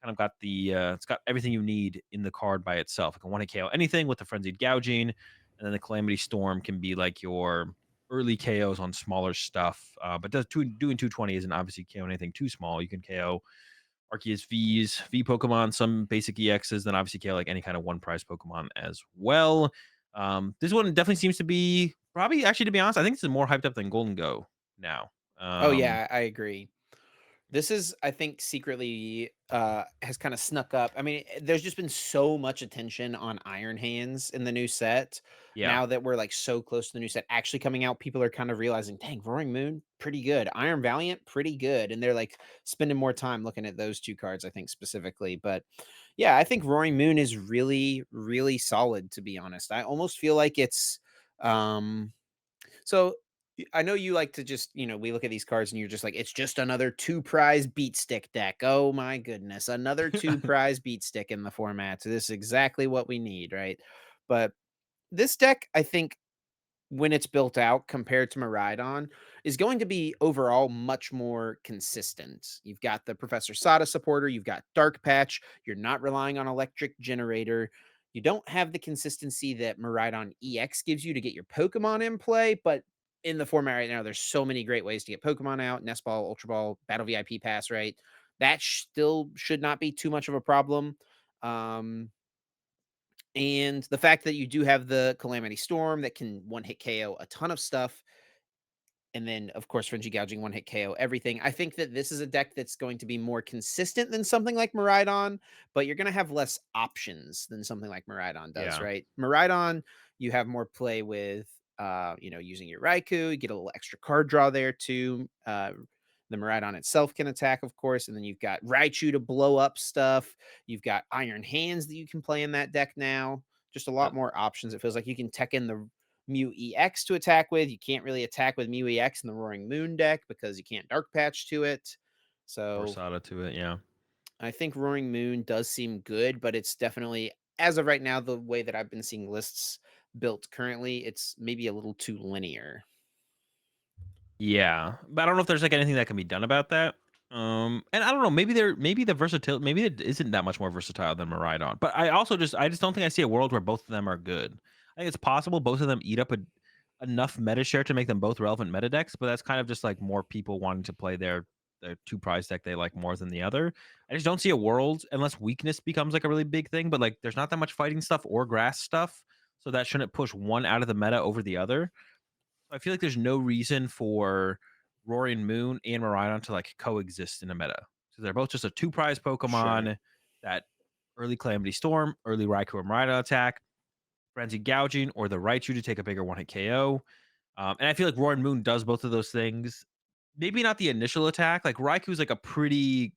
Kind of got it's got everything you need in the card by itself. It can one hit KO anything with the Frenzied Gouging, and then the Calamity Storm can be like your early KOs on smaller stuff. But doing 220 isn't obviously KO anything too small. You can KO Arceus V Pokemon, some basic EXs, then obviously KO like any kind of one prize Pokemon as well. This one definitely seems to be probably actually to be honest, I think this is more hyped up than Golden Go now. Oh Um, yeah, I agree. This is, I think, secretly has kind of snuck up. I mean, there's just been so much attention on Iron Hands in the new set. yeah, Now that we're like so close to the new set actually coming out, people are kind of realizing, dang, Roaring Moon, pretty good. Iron Valiant, pretty good. And they're like spending more time looking at those two cards, I think, specifically. But yeah, I think Roaring Moon is really, really solid, to be honest. I almost feel like it's um so I know you like to just, we look at these cards and you're just like, it's just another two prize beat stick deck. Oh my goodness. Another two prize beat stick in the format. So this is exactly what we need, right? But this deck, I think, when it's built out compared to Miraidon, is going to be overall much more consistent. You've got the Professor Sada supporter, you've got Dark Patch, you're not relying on Electric Generator. You don't have the consistency that Miraidon EX gives you to get your Pokemon in play, but in the format right now, there's so many great ways to get Pokemon out. Nest Ball, Ultra Ball, Battle VIP Pass, right? That still should not be too much of a problem. Um, and the fact that you do have the Calamity Storm that can one hit KO a ton of stuff, and then, of course, Frenzy Gouging, one hit KO, everything. I think that this is a deck that's going to be more consistent than something like Miraidon, but you're going to have less options than something like Miraidon does, yeah. right? Miraidon, you have more play with, using your Raikou. You get a little extra card draw there too. The Miraidon itself can attack, of course, and then you've got Raichu to blow up stuff. You've got Iron Hands that you can play in that deck now. Just a lot more options. It feels like you can tech in the Mew EX to attack with. You can't really attack with Mew EX in the Roaring Moon deck because you can't Dark Patch to it. So Versada to it, yeah. I think Roaring Moon does seem good, but it's definitely, as of right now, the way that I've been seeing lists, built currently, it's maybe a little too linear. Yeah, but I don't know if there's, like, anything that can be done about that. And I don't know, maybe the versatility maybe it isn't that much more versatile than Miraidon, but I just don't think I see a world where both of them are good. I think it's possible both of them eat up enough meta share to make them both relevant meta decks, but that's kind of just, like, more people wanting to play their 2 prize deck they like more than the other. I just don't see a world unless weakness becomes, like, a really big thing, but, like, there's not that much fighting stuff or grass stuff, so that shouldn't push one out of the meta over the other. I feel like there's no reason for Roaring Moon and Miraidon to like coexist in a meta. So they're both just a two prize Sure. Pokemon that early Calamity Storm, early Raikou or Miraidon attack, Frenzy Gouging, or the Raichu to take a bigger one hit KO. And I feel like Roaring Moon does both of those things. Maybe not the initial attack. Like Raikou's like a pretty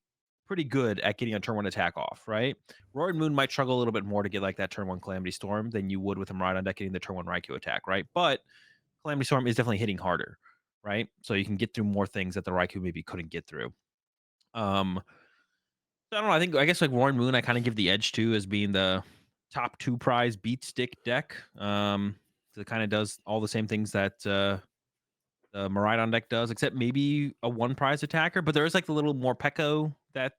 good at getting a turn one attack off, right? Roaring Moon might struggle a little bit more to get like that turn one Calamity Storm than you would with a Miraidon deck getting the turn one Raikou attack, right? But Calamity Storm is definitely hitting harder, right? So you can get through more things that the Raikou maybe couldn't get through. Um, so I don't know. I guess like Roaring Moon, I kind of give the edge to as being the top two prize beat stick deck. So it kind of does all the same things that the Miraidon deck does, except maybe a one prize attacker. But there is like the little more Pekko that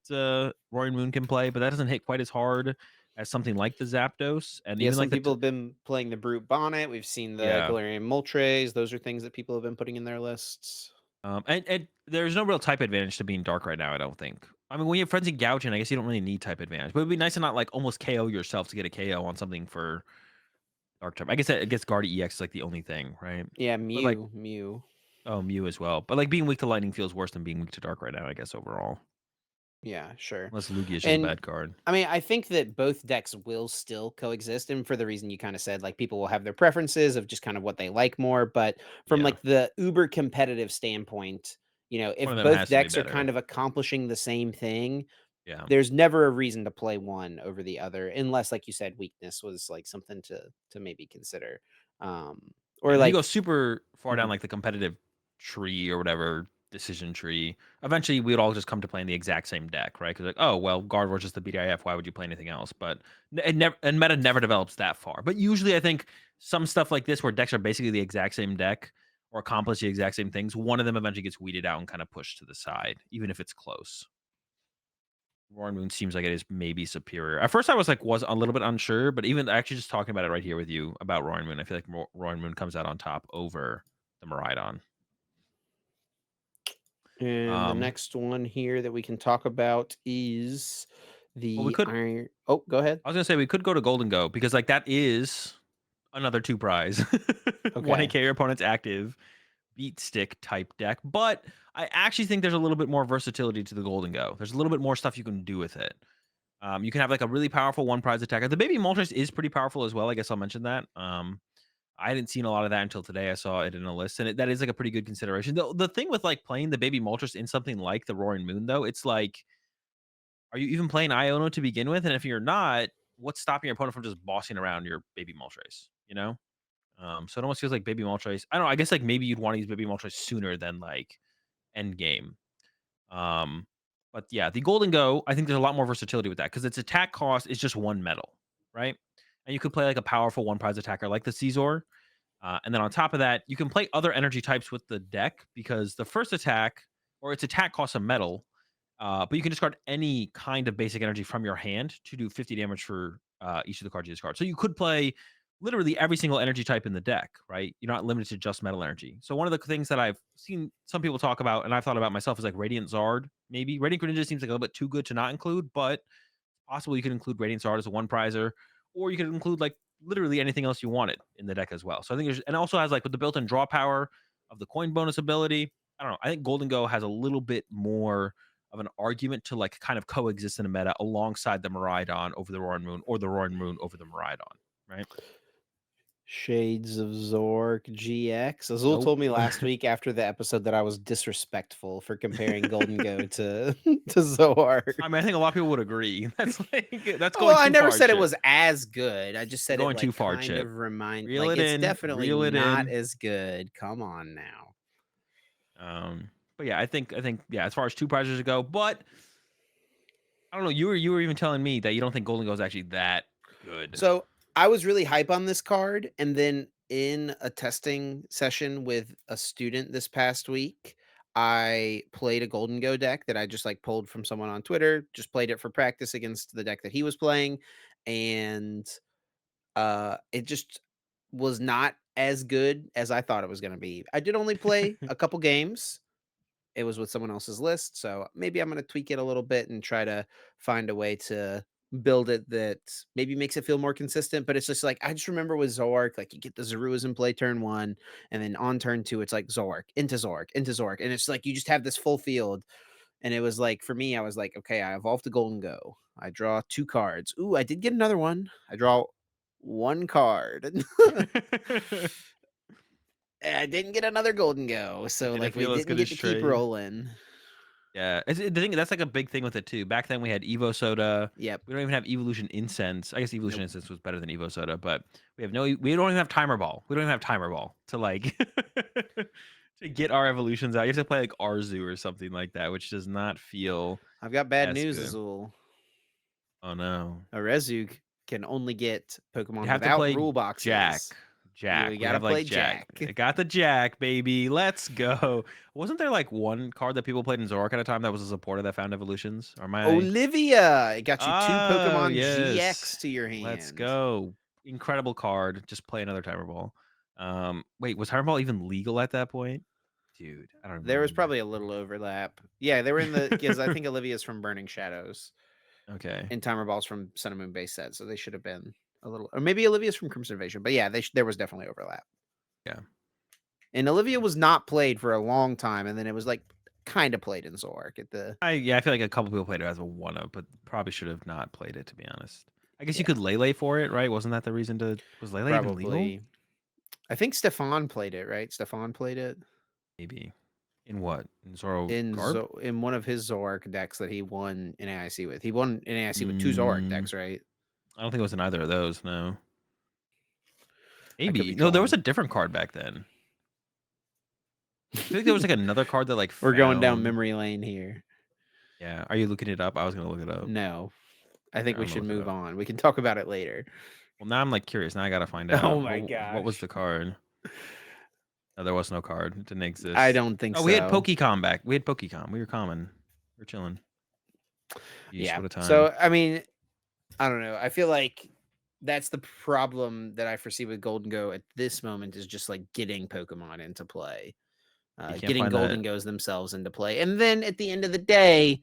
Roaring Moon can play, but that doesn't hit quite as hard as something like the Zapdos, and Yeah, even like some people have been playing the Brute Bonnet. We've seen the yeah. Galarian Moltres. Those are things that people have been putting in their lists. And there's no real type advantage to being dark right now, I don't think. I mean, when you have Frenzy Gouging, I guess you don't really need type advantage, but it'd be nice to not like almost KO yourself to get a KO on something for dark type. I guess Guardy EX is like the only thing, right? Yeah, But like, Mew. oh, Mew as well. But like being weak to lightning feels worse than being weak to dark right now, I guess overall. Yeah, sure. Unless Lugia is just a And bad card. I mean, I think that both decks will still coexist, and for the reason you kind of said, like people will have their preferences of just kind of what they like more. But from Yeah. like the uber competitive standpoint, if One of them both has to be decks are better. kind of accomplishing the same thing, Yeah. there's never a reason to play one over the other, unless, like you said, weakness was like something to maybe consider. Yeah, Or and if you go like, super far down, mhm. like, the competitive tree or whatever, decision tree, eventually, we'd all just come to playing the exact same deck, right? Because like, "Oh, well, Gardevoir's just the BDIF, why would you play anything else?" But meta never develops that far. But usually, I think some stuff like this where decks are basically the exact same deck or accomplish the exact same things, one of them eventually gets weeded out and kinda pushed to the side, even if it's close. Roaring Moon seems like it is maybe superior. At first, I was a little bit unsure, but even actually just talking about it right here with you about Roaring Moon, I feel like Roaring Moon comes out on top over the Miraidon. And the Um, next one here that we can talk about is well, we the could. iron. Oh, go ahead. I was gonna say we could go to Golden Go because like that is another two prize, one Okay. AK your opponent's active beat stick type deck. But I actually think there's a little bit more versatility to the Golden Go. There's a little bit more stuff you can do with it. You can have like a really powerful one prize attacker. The baby Moltres is pretty powerful as well. I guess I'll mention that. I hadn't seen a lot of that until today. I saw it in a list, and that is like a pretty good consideration. The thing with like playing the baby Moltres in something like the Roaring Moon, though, it's like, are you even playing Iono to begin with? And if you're not, what's stopping your opponent from just bossing around your baby Moltres? You know, so it almost feels like baby Moltres. I don't know. I guess like maybe you'd want to use baby Moltres sooner than like end game. Um, but yeah, the Golden Go, I think there's a lot more versatility with that because its attack cost is just one metal, right? And you could play like a powerful one prize attacker like the Caesar. And then on top of that, you can play other energy types with the deck because the first attack or its attack costs a metal, but you can discard any kind of basic energy from your hand to do 50 damage for each of the cards you discard. So you could play literally every single energy type in the deck, right? You're not limited to just metal energy. So one of the things that I've seen some people talk about and I've thought about myself is like Radiant Zard, maybe. Radiant Greninja seems like a little bit too good to not include, but possible you could include Radiant Zard as a one prizer, or you could include like literally anything else you wanted in the deck as well. So I think there's, and also has like with the built-in draw power of the coin bonus ability. I don't know. I think Golden Go has a little bit more of an argument to like kind of coexist in a meta alongside the Miraidon over the Roaring Moon or the Roaring Moon over the Miraidon, right? Shades of Zork GX. Azul Nope. told me last week after the episode that I was disrespectful for comparing Golden Go to to Zoar. I mean, I think a lot of people would agree. That's like that's Well, going I too never far, said it Chip. was as good. I just You're said it going too like far, kind Chip. of remind Reel like it it's in, definitely reel it not in. as good. Come on now. But yeah, I think yeah, as far as two prizes go, but I don't know. You were even telling me that you don't think Golden Go is actually that good. So I was really hype on this card, and then in a testing session with a student this past week, I played a Golden Go deck that I just, like, pulled from someone on Twitter, just played it for practice against the deck that he was playing, and, it just was not as good as I thought it was gonna be. I did only play a couple games. It was with someone else's list, so maybe I'm gonna tweak it a little bit and try to find a way to build it that maybe makes it feel more consistent, but it's just like, I just remember with Zork, like, you get the Zaruas in play turn 1, and then on turn 2, it's like Zork, into Zork, into Zork, and it's like you just have this full field, and it was like, for me, I was like, "Okay, I evolved to Golden Go. I draw 2 cards. Ooh, I did get another one. I draw 1 card." I didn't get another Golden Go, so, Didn't like, we feel as didn't good as get to keep Trade. rolling. Yeah, the thing that's like a big thing with it too. Back then we had Evo Soda. Yep. We don't even have Evolution Incense. I guess Evolution Nope. Incense was better than Evo Soda, but we don't even have Timer Ball. We don't even have Timer Ball to like to get our evolutions out. You have to play like Arzu or something like that, which does not feel I've got bad as news, good. Azul. Oh no. A Rezug can only get You'd Pokemon have to without play rule Jack. boxes. Jack. We We gotta have like play Jack. Jack. I got the Jack, baby. Let's go. Wasn't there like one card that people played in Zoroark at a time that was a supporter that found evolutions? Or am I Olivia! It got you 2 Oh, Pokemon yes. GX to your Let's hand. go. Incredible card. Just play another Timer Ball. Wait, was Timer Ball even legal at that point? Dude, I don't even There was remember. probably a little overlap. Yeah, they were in the because I think Olivia's from Burning Shadows Okay. and Timer Ball's from Sun and Moon base set, so they should have been a little, or maybe Olivia's from Crimson Invasion, but yeah, there was definitely overlap. Yeah. And Olivia was not played for a long time, and then it was, like, kinda played in Zork at the I feel like a couple people played it as a one up, but probably should have not played it to be honest. I guess you yeah, could Lele for it, right? Wasn't that the reason to was Lele even legal? probably. I think Stefan played it, right? Stefan played it Maybe. In what? In Zoro in Garb? In one of his Zork decks that he won in AIC with. He won in AIC with 2 Zork Mm, decks, right? I don't think it was in either of those, no. I could Maybe. be No, there was a drawn. different card back then. I feel like there was like another card that like We're going down found. memory lane here. Yeah. Are you looking it up? I was gonna look it up. No, I Okay, think we I'm gonna should look it move up. on. We can talk about it later. Well, now I'm like curious. Now I gotta find Oh out. my What was gosh. the card? No, there was no card. It didn't I exist. don't think Oh, we had so. Pokecom back. We had Pokecom. We were common. We are chilling. Yeesh, Yeah. what a time. So, I mean, I don't know. I feel like that's the problem that I foresee with Golden Go at this moment is just like getting Pokemon into play, You can't getting find that. Golden Goes themselves into play. And then at the end of the day,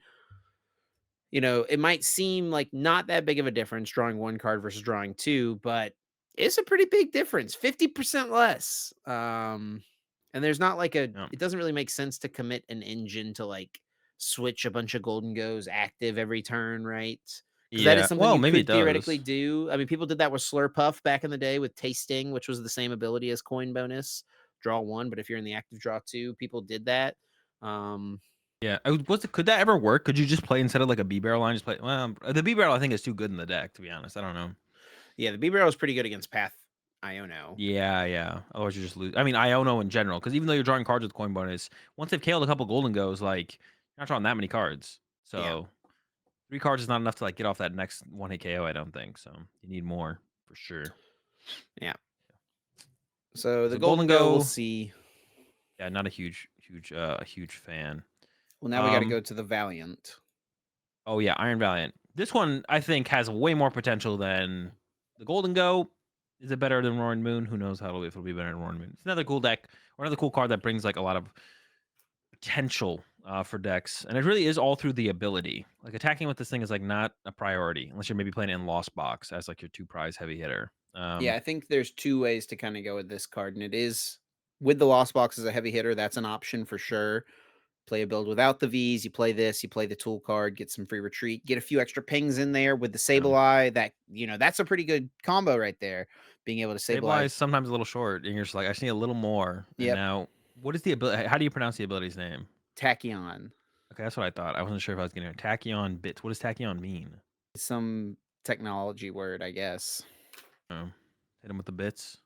it might seem like not that big of a difference drawing 1 card versus drawing 2, but it's a pretty big difference, 50% less. And there's not like Yeah. it doesn't really make sense to commit an engine to like switch a bunch of Golden Goes active every turn, right? Because that is Yeah. something Well, you maybe it could theoretically does. do. I mean, people did that with Slurpuff back in the day with Tasting, which was the same ability as Coin Bonus, draw 1, but if you're in the active draw 2, people did that. Um, Yeah. Could that ever work? Could you just play instead of like a B barrel line? Just play. Well, the B barrel I think is too good in the deck. To be honest, I don't know. yeah, the B-Barrel is pretty good against Path Iono. Yeah, yeah. Otherwise, you just lose. I mean, Iono in general, because even though you're drawing cards with coin bonus, once they've KO'd a couple golden goes, like you're not drawing that many cards. Yeah, So 3 cards is not enough to like get off that next one hit KO. I don't think so. You need more for sure. yeah. So the So Golden golden Go, we'll go, see. yeah, not a huge fan. Well, now we got to Um, go to the Valiant. oh yeah, Iron Valiant. This one I think has way more potential than the golden go. Is it better than Roaring Moon? Who knows if it'll be better than Roaring Moon? It's another cool deck or another cool card that brings like a lot of potential for decks, and it really is all through the ability. Like attacking with this thing is like not a priority unless you're maybe playing it in Lost Box as like your 2 prize heavy hitter. Yeah, I think there's 2 ways to kind of go with this card, and it is with the Lost Box as a heavy hitter. That's an option for sure. Play a build without the V's. You play this. You play the tool card. Get some free retreat. Get a few extra pings in there with the Yeah, Sableye. That's a pretty good combo right there. Being able to Sableye Sableye. is sometimes a little short, and you're just like, I just need a little more. And Yep, now, what is the ability? How do you pronounce the ability's name? Tachyon. Okay, that's what I thought. I wasn't sure if I was getting it. Tachyon bits. What does Tachyon mean? Some technology word, I guess. Oh, hit him with the bits.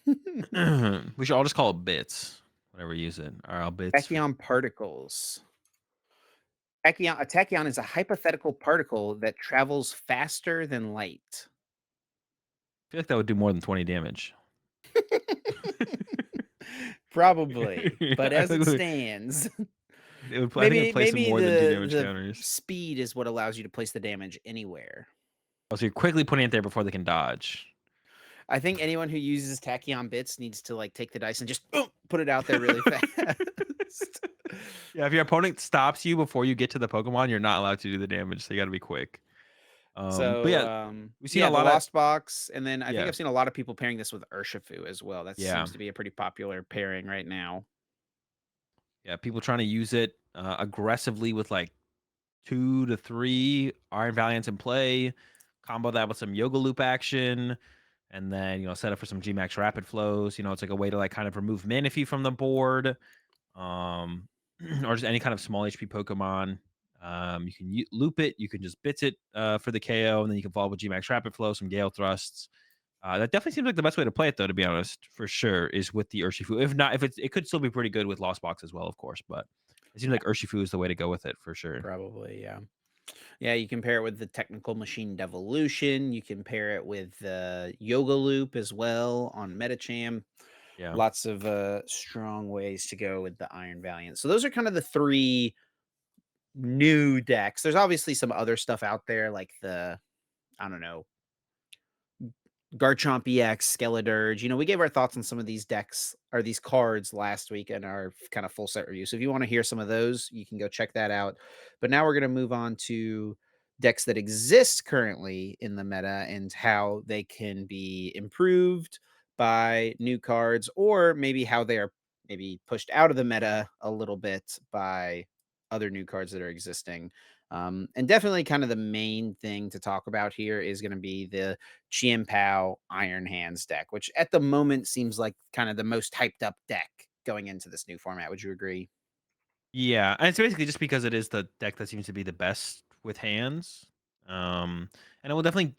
We should all just call it bits. Whatever you use it. All right, bits. Tachyon particles. A tachyon is a hypothetical particle that travels faster than light. feel like that would do more than 20 damage. Probably, but I as think it stands, I think it'd maybe play some maybe more than 2 damage the counters. speed is what allows you to place the damage anywhere. Oh, so you're quickly putting it there before they can dodge. I think anyone who uses tachyon bits needs to, like, take the dice and just boom, put it out there really fast. Yeah, if your opponent stops you before you get to the Pokemon, you're not allowed to do the damage, so you gotta be quick. But So, yeah, we've seen a yeah, the lot of Lost Box, and then I think yeah, I've seen a lot of people pairing this with Urshifu as well. That yeah, seems to be a pretty popular pairing right now. yeah, people trying to use it, aggressively with, like, 2 to 3 Iron Valiants in play, combo that with some Yoga Loop action, and then, set up for some G-Max Rapid Flows. It's like a way to, like, kind of remove Manaphy from the board, um, or just any kind of small HP Pokemon. You can loop it, you can just bits it, for the KO, and then you can follow with G-Max Rapid Flow, some Gale Thrusts. That definitely seems like the best way to play it, though, to be honest, for sure, is with the Urshifu. If not, if it could still be pretty good with Lost Box as well, of course, but it seems Yeah, like Urshifu is the way to go with it for sure. probably, yeah. Yeah, you can pair it with the Technical Machine Devolution, you can pair it with the Yoga Loop as well on Metacham. Yeah. Lots of, strong ways to go with the Iron Valiant. So those are kind of the 3 new decks. There's obviously some other stuff out there like the, I don't know, Garchomp EX, Skeledirge. We gave our thoughts on some of these decks or these cards last week in our kind of full set review. So if you want to hear some of those, you can go check that out. But now we're going to move on to decks that exist currently in the meta and how they can be improved by new cards, or maybe how they are maybe pushed out of the meta a little bit by other new cards that are existing. And definitely kind of the main thing to talk about here is going to be the Chien Pao Iron Hands deck, which at the moment seems like kind of the most hyped up deck going into this new format. Would you agree? Yeah, and it's basically just because it is the deck that seems to be the best with hands. And it will definitely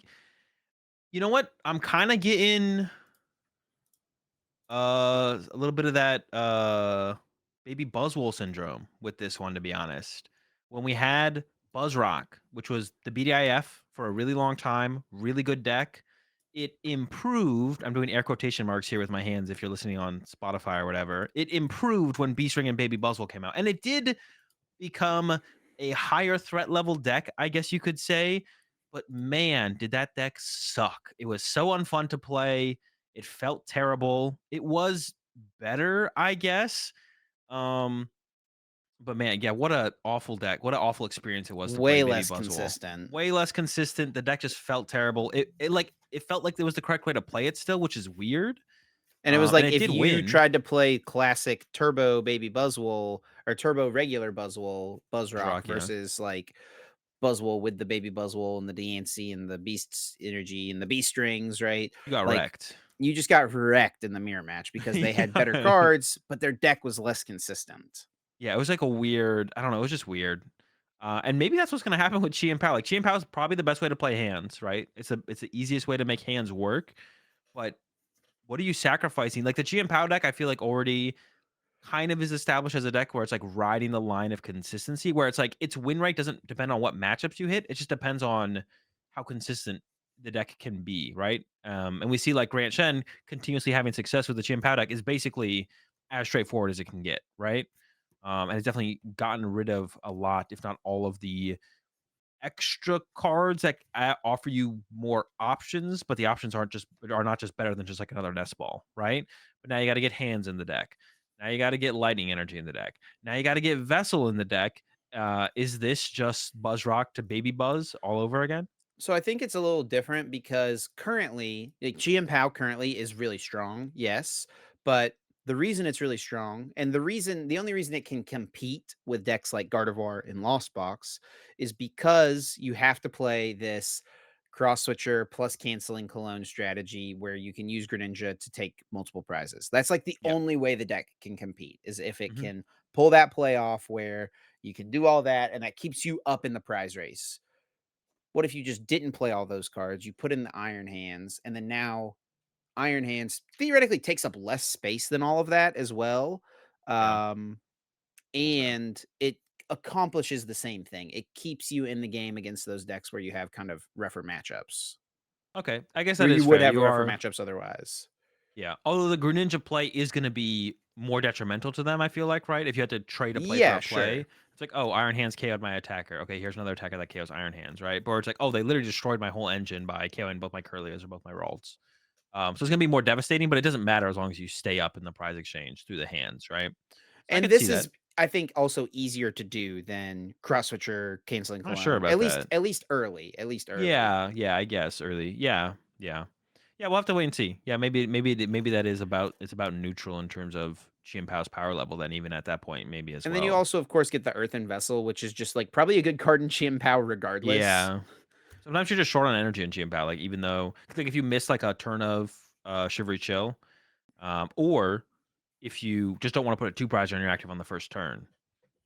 you know what? I'm kinda getting, a little bit of that, baby Buzzwole syndrome with this one, to be honest. When we had Buzzrock, which was the BDIF for a really long time, really good deck, it improved. I'm doing air quotation marks here with my hands if you're listening on Spotify or whatever. It improved when Beastring and Baby Buzzwole came out, and it did become a higher threat level deck, I guess you could say. But man, did that deck suck. It was so unfun to play. It felt terrible. It was better, I guess. Um, but man, yeah, what a awful deck. What an awful experience it was to play Way Baby less Buzzwole. consistent. Way less consistent. The deck just felt terrible. It felt like there was the correct way to play it still, which is weird. And it was And like it if did you win. tried to play classic Turbo Baby Buzzwole or Turbo regular Buzzwole Buzzrock Rock, yeah. versus like Buzzwole with the Baby Buzzwole and the DNC and the Beast's energy and the Beast strings, right? You got Like wrecked. you just got wrecked in the mirror match because they had better Yeah. cards, but their deck was less consistent. Yeah, it was like a weird I don't know, it was just weird. And maybe that's what's gonna happen with Chi and Pao. Like Chi and Pao is probably the best way to play hands, right? It's the easiest way to make hands work. But what are you sacrificing? Like the Chi and Pao deck, I feel like already kind of is established as a deck where it's like riding the line of consistency, where it's like its win rate doesn't depend on what matchups you hit. It just depends on how consistent the deck can be, right? And we see like Grant Shen continuously having success with the Chi and Pao deck is basically as straightforward as it can get, right? And it's definitely gotten rid of a lot, if not all, of the extra cards that offer you more options, but the options are not just better than just like another nest ball, right? But now you got to get hands in the deck. Now you got to get lightning energy in the deck. Now you got to get vessel in the deck. Is this just Buzz Rock to Baby Buzz all over again? So I think it's a little different because currently, like Chi Pao currently is really strong, yes. But the reason it's really strong, and the only reason it can compete with decks like Gardevoir and Lost Box is because you have to play this cross switcher plus canceling cologne strategy where you can use Greninja to take multiple prizes. That's like the Yeah. only way the deck can compete is if it Hmm. can pull that play off where you can do all that and that keeps you up in the prize race. What if you just didn't play all those cards? You put in the Iron Hands, and then now Iron Hands theoretically takes up less space than all of that as well. Yeah. Um, That's fair. and it accomplishes the same thing. It keeps you in the game against those decks where you have kind of rougher matchups. Okay, I guess where that you is would fair. have You rougher are matchups otherwise. yeah. Although the Greninja play is gonna be more detrimental to them, I feel like, right? If you had to trade a play for Yeah, a play, sure. it's like, oh, Iron Hands KO'd my attacker. Okay, here's another attacker that KOs Iron Hands, right? Or it's like, oh, they literally destroyed my whole engine by KOing both my Curlias or both my Ralts. So it's gonna be more devastating, but it doesn't matter as long as you stay up in the prize exchange through the hands, right? So I And could see this that. is, I think, also easier to do than cross switcher, canceling Not sure clone. about that. At least early. At least early. Yeah, yeah, I guess early. Yeah, yeah, yeah. We'll have to wait and see. Yeah, maybe that is about it's about neutral in terms of Chien-Pao's power level. Then even at that point, maybe as And then you well. also, of course, get the Earthen Vessel, which is just like probably a good card in Chien Pao regardless. Yeah. Sometimes you're just short on energy in Chien-Pao. Like even though like if you miss like a turn of Shivery Chill, or if you just don't want to put a two prize on your active on the first turn,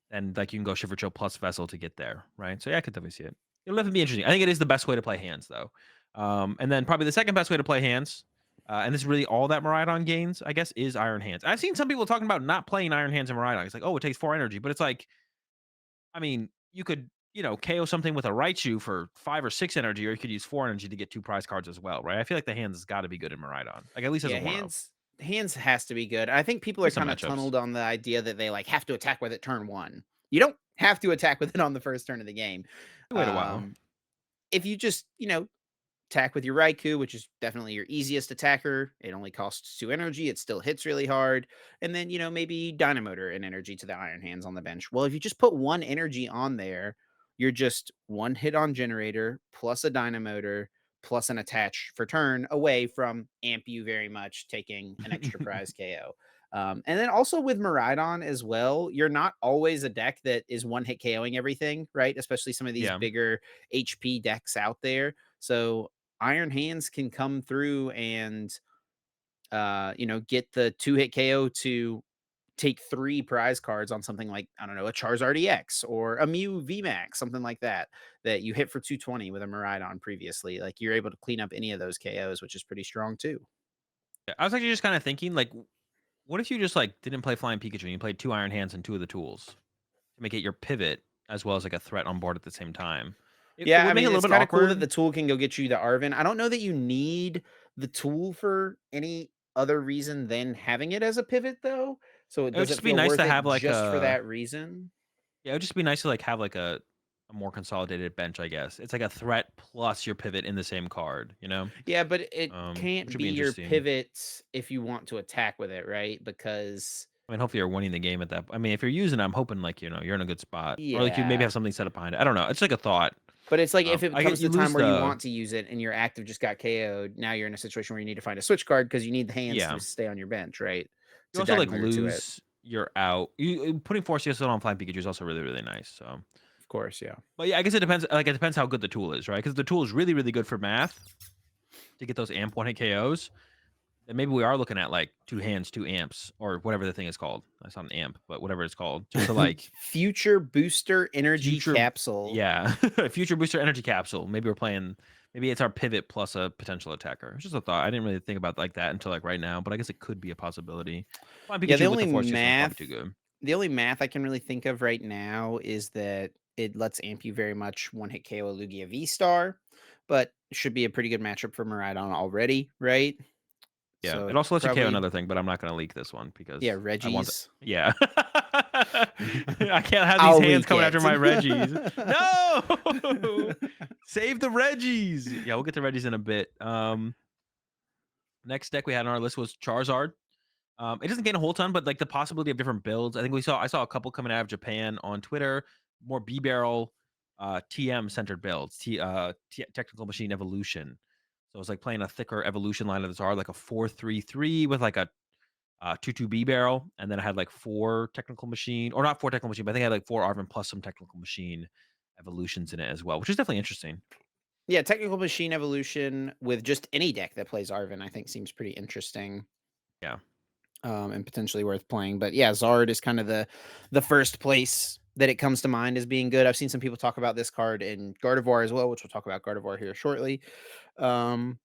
then like you can go Shiver Chill plus Vessel to get there, right? So yeah, I could definitely see it. It'll definitely be interesting. I think it is the best way to play hands though. And then probably the second best way to play hands, and this is really all that Miraidon gains, I guess, is Iron Hands. I've seen some people talking about not playing Iron Hands in Miraidon. It's like, oh, it takes 4 energy, but it's like, I mean, you could, KO something with a Raichu for 5 or 6 energy, or you could use 4 energy to get two prize cards as well, right? I feel like the hands has got to be good in Miraidon, like at least as a Yeah, one of, hands has to be good. I think people at are least some kind of matchups. tunneled on the idea that they like have to attack with it turn one. You don't have to attack with it on the first turn of the game. You wait a while. Um, if you just, attack with your Raikou, which is definitely your easiest attacker. It only costs 2 energy. It still hits really hard. And then, maybe Dynamotor and energy to the Iron Hands on the bench. Well, if you just put 1 energy on there, you're just 1 hit on generator plus a Dynamotor plus an attach for turn away from amp you very much, taking an extra prize KO. And then also with Miraidon as well, you're not always a deck that is 1 hit KOing everything, right? Especially some of these Yeah. bigger HP decks out there. So Iron Hands can come through and get the 2 hit KO to take 3 prize cards on something like, I don't know, a Charizard EX or a Mew VMAX, something like that, that you hit for 220 with a Miraidon previously. Like you're able to clean up any of those KOs, which is pretty strong too. Yeah, I was actually just kind of thinking, like, what if you just like didn't play Flying Pikachu and you played two Iron Hands and two of the tools to make it your pivot as well as like a threat on board at the same time? It Yeah, would I make it mean, a little it's bit kind of cool that awkward. the tool can go get you the Arvin. I don't know that you need the tool for any other reason than having it as a pivot though. So It would does it just be feel nice worth to it have like just for a that reason? yeah, it would just be nice to like have like a more consolidated bench, I guess. It's like a threat plus your pivot in the same card, Yeah, but it which can't would be be your interesting. pivot if you want to attack with it, right? Because I mean, hopefully you're winning the game at that. I mean, if you're using, it, I'm hoping like you're in a good spot, or like you maybe yeah. have something set up behind it. I don't know. It's like a thought. But it's like if it I get comes you to time lose where you the want to use it and your active just got KO'd, now you're in a situation where you need to find a switch card because you need the hands to yeah. stay on your bench, right? You To also like Dynamotor to it. lose your out. Putting Force Field on Flying Pikachu is also really really nice. So, Of course, yeah. but yeah, I guess it depends. Like it depends how good the tool is, right? Because the tool is really really good for math to get those amp one hit KOs. Then maybe we are looking at like two hands, two amps, or whatever the thing is called. That's not an amp, but whatever it's called, just to like Future booster energy future, capsule. yeah, future booster energy capsule. Maybe we're playing. Maybe it's our pivot plus a potential attacker. It's just a thought. I didn't really think about like that until like right now, but I guess it could be a possibility. Flying Yeah, Pikachu with the Force Field is probably too good. the only math I can really think of right now is that it lets amp you very much 1 hit KO a Lugia V Star, but should be a pretty good matchup for Miraidon already, right? Yeah, So it also lets you KO probably, another thing, but I'm not gonna leak this one yeah, because I want the Reggie's. yeah. I can't have these I'll hands leak coming after it. my Reggies. No! Save the Reggies! Yeah, we'll get to Reggies in a bit. Next deck we had on our list was Charizard. It doesn't gain a whole ton, but like the possibility of different builds. I think I saw a couple coming out of Japan on Twitter, more B barrel, TM centered builds, technical machine evolution. So it's like playing a thicker evolution line of the Zard, like a 4-3-3 with like a 2-2 B barrel, and then I had like four technical machine, or not four technical machine, but I think I had like four Arvin plus some technical machine evolutions in it as well, which is definitely interesting. Yeah, technical machine evolution with just any deck that plays Arvin, I think seems pretty interesting. Yeah. And potentially worth playing. But yeah, Zard is kind of the first place that it comes to mind as being good. I've seen some people talk about this card in Gardevoir as well, which we'll talk about Gardevoir here shortly. Um,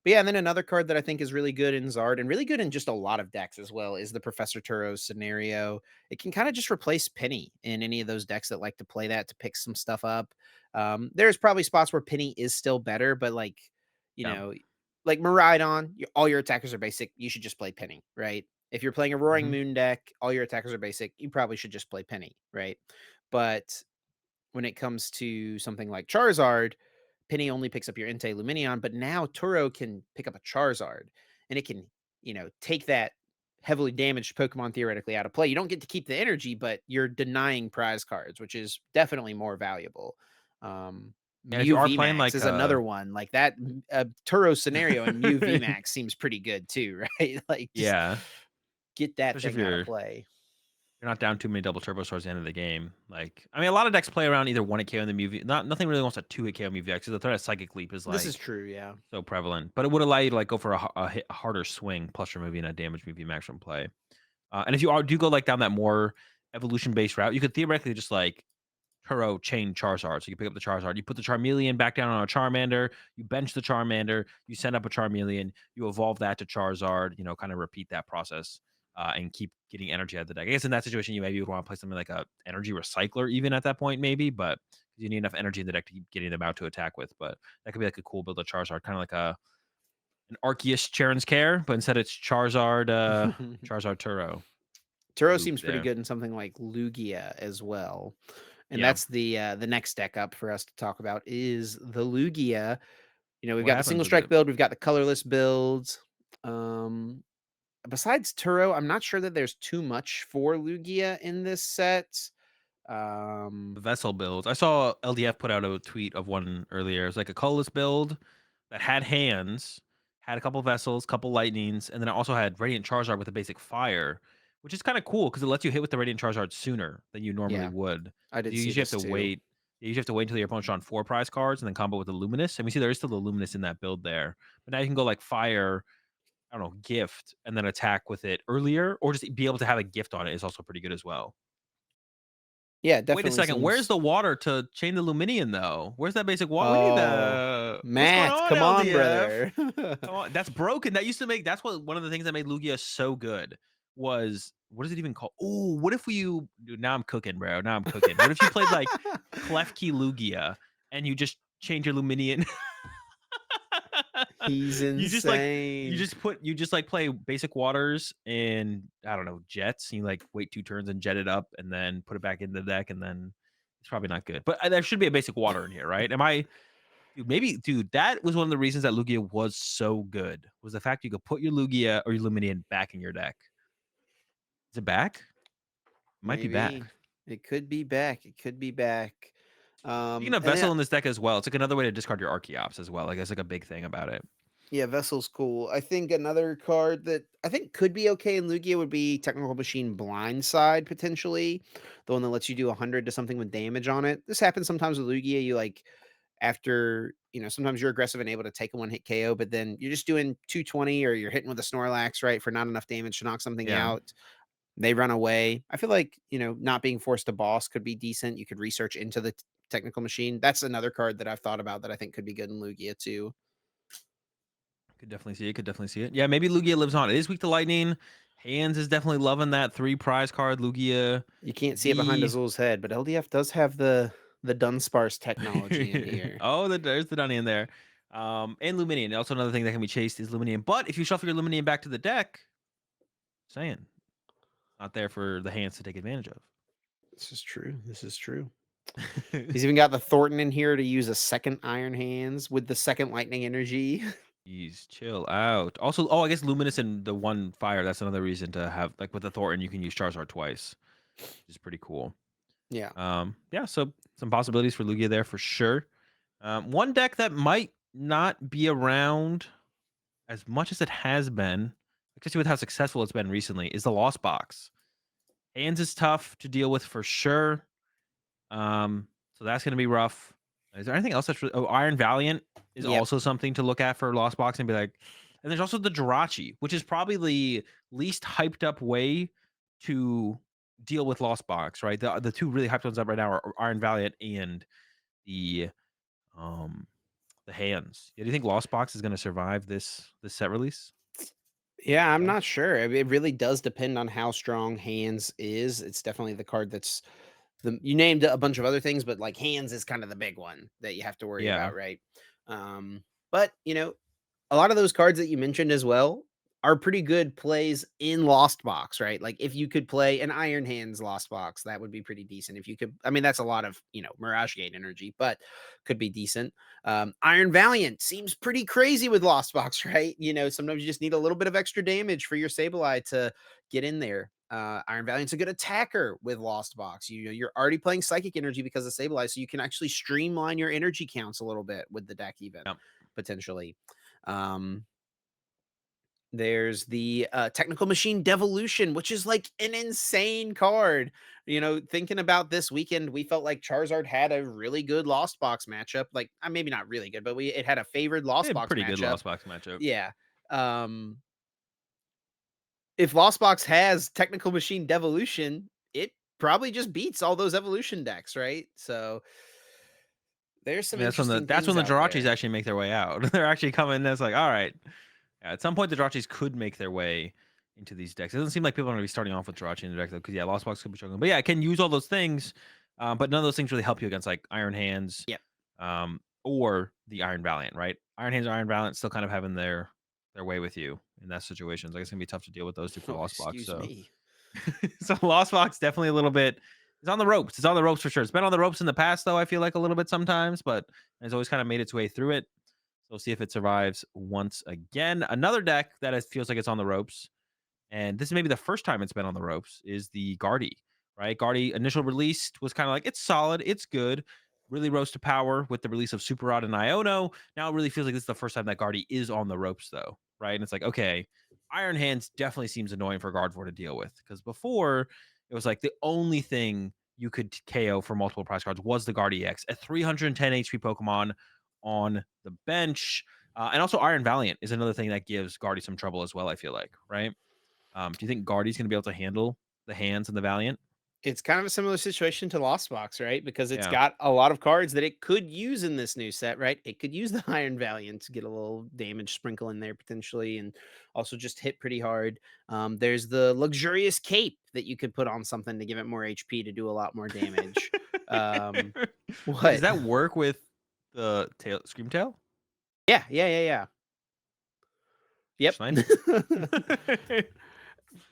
but yeah, and then another card that I think is really good in Zard and really good in just a lot of decks as well is the Professor Turo's scenario. It can kind of just replace Penny in any of those decks that like to play that to pick some stuff up. There's probably spots where Penny is still better, but like you Yeah. know, like Miraidon, all your attackers are basic. You should just play Penny, right? If you're playing a Roaring Mhm. Moon deck, all your attackers are basic. You probably should just play Penny, right? But when it comes to something like Charizard, Penny only picks up your Entei Luminion, but now Turo can pick up a Charizard and it can, take that heavily damaged Pokemon theoretically out of play. You don't get to keep the energy, but you're denying prize cards, which is definitely more valuable. And if you Mew are playing VMAX like is another one like that. Turo scenario and Mew VMAX seems pretty good too, right? Like just yeah, get that especially if thing out of play. you're not down too many double turbos towards the end of the game. Like, I mean, a lot of decks play around either 1-hit KO in the MUV. Nothing really wants a 2-hit KO MUV because the threat of Psychic Leap is This is like true, yeah. so prevalent. But it would allow you to like go for a harder swing plus removing a damage MUV max from play. And if you do go like down that more evolution based route, you could theoretically just like Turo chain Charizard. So you pick up the Charizard, you put the Charmeleon back down on a Charmander, you bench the Charmander, you send up a Charmeleon, you evolve that to Charizard, kind of repeat that process and keep getting energy out of the deck. I guess in that situation, you maybe would want to play something like a energy recycler even at that point, maybe, but you need enough energy in the deck to keep getting them out to attack with. But that could be like a cool build of Charizard, kind of like an Arceus Charon's Care, but instead it's Charizard Turo. Turo Loop seems pretty there. good in something like Lugia as well. And Yeah. that's the next deck up for us to talk about is the Lugia. We've What got the happens single with strike it? build, we've got the colorless builds. Um, Besides Turo, I'm not sure that there's too much for Lugia in this set. The Um, vessel builds. I saw LDF put out a tweet of one earlier. It was like a colorless build that had hands, had a couple vessels, couple lightnings, and then it also had Radiant Charizard with a basic fire, which is kind of cool because it lets you hit with the Radiant Charizard sooner than you normally yeah, would. I 'Cause did you see usually have this to too. wait. You usually have to wait until your opponent's drawn 4 prize cards and then combo with the Luminous. And we see there is still the Luminous in that build there. But now you can go like fire, I don't know, gift, and then attack with it earlier, or just be able to have a gift on it is also pretty good as well. Yeah, it Wait a definitely second, where's seems. the water to chain the Luminion, though? Where's that basic water? We need Oh, the what's going Matt, on, come on, LDF? brother. Come on, that's broken. That used to make that's what one of the things that made Lugia so good was what is it even called? Oh, what if dude, now I'm cooking, bro. Now I'm cooking. What if you played like Klefki Lugia and you just change your Luminion He's you just like insane. you just like play basic waters and I don't know, jets. You like wait 2 turns and jet it up and then put it back in the deck and then it's probably not good. But there should be a basic water in here, right? Am I dude, maybe dude, that was one of the reasons that Lugia was so good. Was the fact you could put your Lugia or your Luminion back in your deck. Is it back? It might be Maybe. back. It could be back. It could be back. Speaking of And then Vessel in this deck as well, it's like another way to discard your Archeops as well. Like that's like a big thing about it. yeah, Vessel's cool. I think another card that I think could be okay in Lugia would be Technical Machine Blindside, potentially. The one that lets you do 100 to something with damage on it. This happens sometimes with Lugia. You like, after, sometimes you're aggressive and able to take a one hit KO, but then you're just doing 220 or you're hitting with a Snorlax, right, for not enough damage to knock something Yeah. out. They run away. I feel like, not being forced to boss could be decent. You could research into the technical machine. That's another card that I've thought about that I think could be good in Lugia too. Could definitely see it. Could definitely see it. Yeah, maybe Lugia lives on. It is weak to lightning. Hands is definitely loving that 3 prize card Lugia You can't see it behind V. Azul's head, but LDF does have the Dunsparce technology in here. Oh, there's the Dunny in there. And Luminion. Also another thing that can be chased is Luminion. But if you shuffle your Luminion back to the deck, saying not there for the hands to take advantage of. This is true. This is true. He's even got the Thornton in here to use a second Iron Hands with the second Lightning Energy. Jeez, chill out. Also, oh, I guess Luminous and the one fire. That's another reason to have like with the Thornton, you can use Charizard twice, which is pretty cool. Yeah. Yeah, so some possibilities for Lugia there for sure. One deck that might not be around as much as it has been, especially with how successful it's been recently, is the Lost Box. Hands is tough to deal with for sure. So that's gonna be rough. Is there anything else that's Iron Valiant is Yep. also something to look at for Lost Box and be like, and there's also the Jirachi, which is probably the least hyped up way to deal with Lost Box, right? The two really hyped ones up right now are Iron Valiant and the um the hands. Yeah, do you think Lost Box is gonna survive this set release? Yeah, I'm Yeah. not sure. It really does depend on how strong Hands is. It's definitely the card that's you named a bunch of other things, but like Hands is kind of the big one that you have to worry Yeah. about, right? Um, but a lot of those cards that you mentioned as well are pretty good plays in Lost Box, right? Like if you could play an Iron Hands Lost Box, that would be pretty decent. If you could, I mean, that's a lot of, Mirage Gate energy, but could be decent. Iron Valiant seems pretty crazy with Lost Box, right? Sometimes you just need a little bit of extra damage for your Sableye to get in there. Iron Valiant's a good attacker with Lost Box. You're already playing Psychic Energy because of Sableye, so you can actually streamline your energy counts a little bit with the deck, even Yep. potentially. Um, there's the Technical Machine Devolution, which is like an insane card. Thinking about this weekend, we felt like Charizard had a really good Lost Box matchup. Like, maybe not really good, but it had a favored They Lost had Box pretty good matchup. Lost Box matchup. Yeah. Um, if Lost Box has Technical Machine Devolution, it probably just beats all those evolution decks, right? So there's I some mean, interesting that's when things the out Jirachis there. actually make their way out. They're actually coming. It's like, all right. Yeah, at some point, the Jirachis could make their way into these decks. It doesn't seem like people are going to be starting off with Jirachi in the deck, though, because, yeah, Lost Box could be struggling. But, yeah, it can use all those things, but none of those things really help you against, like, Iron Hands Yep. or the Iron Valiant, right? Iron Hands or Iron Valiant still kind of having their way with you in that situation. Like, it's going to be tough to deal with those two for Oh, Lost Box, excuse so me. so Lost Box definitely a little bit it's on the ropes. It's on the ropes for sure. It's been on the ropes in the past though, I feel like a little bit sometimes, but it's always kind of made its way through it. So we'll see if it survives once again. Another deck that feels like it's on the ropes, and this is maybe the first time it's been on the ropes, is the Guardy, right? Guardy initial release was kind of like it's solid, it's good. Really rose to power with the release of Super Rod and Iono. Now it really feels like this is the first time that Guardy is on the ropes, though, right? And it's like, okay, Iron Hands definitely seems annoying for Gardevoir to deal with because before it was like the only thing you could KO for multiple prize cards was the Guardy X, a 310 HP Pokemon on the bench. And also Iron Valiant is another thing that gives Guardy some trouble as well, I feel like, right? Do you think Guardy's gonna be able to handle the hands and the Valiant? It's kind of a similar situation to Lost Box, right? Because it's Yeah. got a lot of cards that it could use in this new set, right? It could use the Iron Valiant to get a little damage sprinkle in there potentially, and also just hit pretty hard. There's the Luxurious Cape that you could put on something to give it more HP to do a lot more damage. Um, Wait, does what? that work with the tail Scream Tail Yeah, yeah, yeah, yeah. or Yep. Snipe?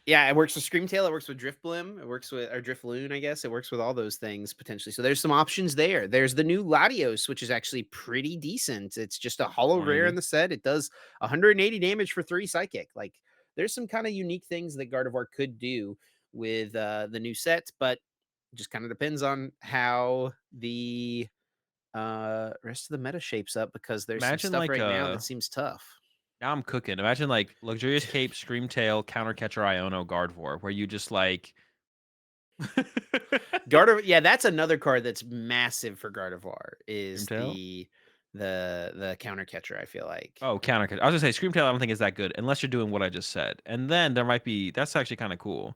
Yeah, it works with Screamtail, it works with Driftblim, it works with or Drifloon, I guess. It works with all those things potentially. So there's some options there. There's the new Latios, which is actually pretty decent. It's just a hollow rare in 180. the set. It does 180 damage for 3 psychic. Like there's some kind of unique things that Gardevoir could do with the new set, but it just kind of depends on how the rest of the meta shapes up because there's some Imagine stuff like right now that seems tough. now I'm cooking. Imagine like Luxurious Cape, Scream Tail, Counter Catcher, Iono, Gardevoir, where you just like Gardevoir, yeah, that's another card that's massive for Gardevoir Scream is Tail? the counter catcher, I feel like. Oh, Counter Catcher. I was gonna say Scream Tail, I don't think is that good unless you're doing what I just said. And then there might be that's actually kind of cool.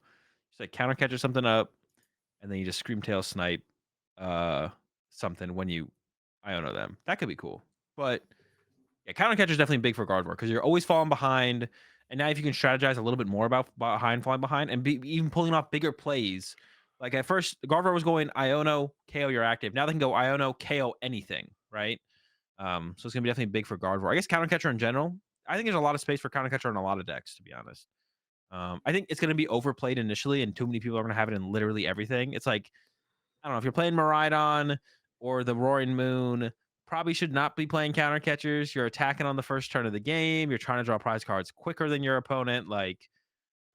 Just like Counter Catcher something up, and then you just Scream Tail snipe uh something when you Iono them. That could be cool. But yeah, counter catcher is definitely big for Gardevoir because you're always falling behind. And now if you can strategize a little bit more about behind falling behind and even pulling off bigger plays. Like at first, Gardevoir was going Iono, KO your active. Now they can go Iono, KO anything, right? So it's gonna be definitely big for Gardevoir. I guess counter catcher in general. I think there's a lot of space for counter catcher in a lot of decks, to be honest. I think it's gonna be overplayed initially, and too many people are gonna have it in literally everything. It's like I don't know if you're playing Miraidon or the Roaring Moon, probably should not be playing counter catchers. You're attacking on the first turn of the game. You're trying to draw prize cards quicker than your opponent. Like,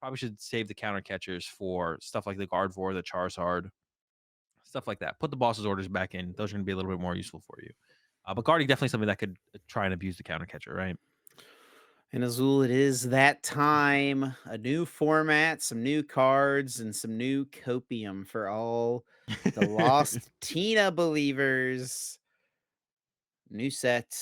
probably should save the counter catchers for stuff like the Gardevoir, the Charizard, stuff like that. Put the boss's orders back in. Those are going to be a little bit more useful for you. But Guardy definitely something that could try and abuse the counter catcher, right? And Azul, it is that time. A new format, some new cards, and some new copium for all the lost Tina believers. New set,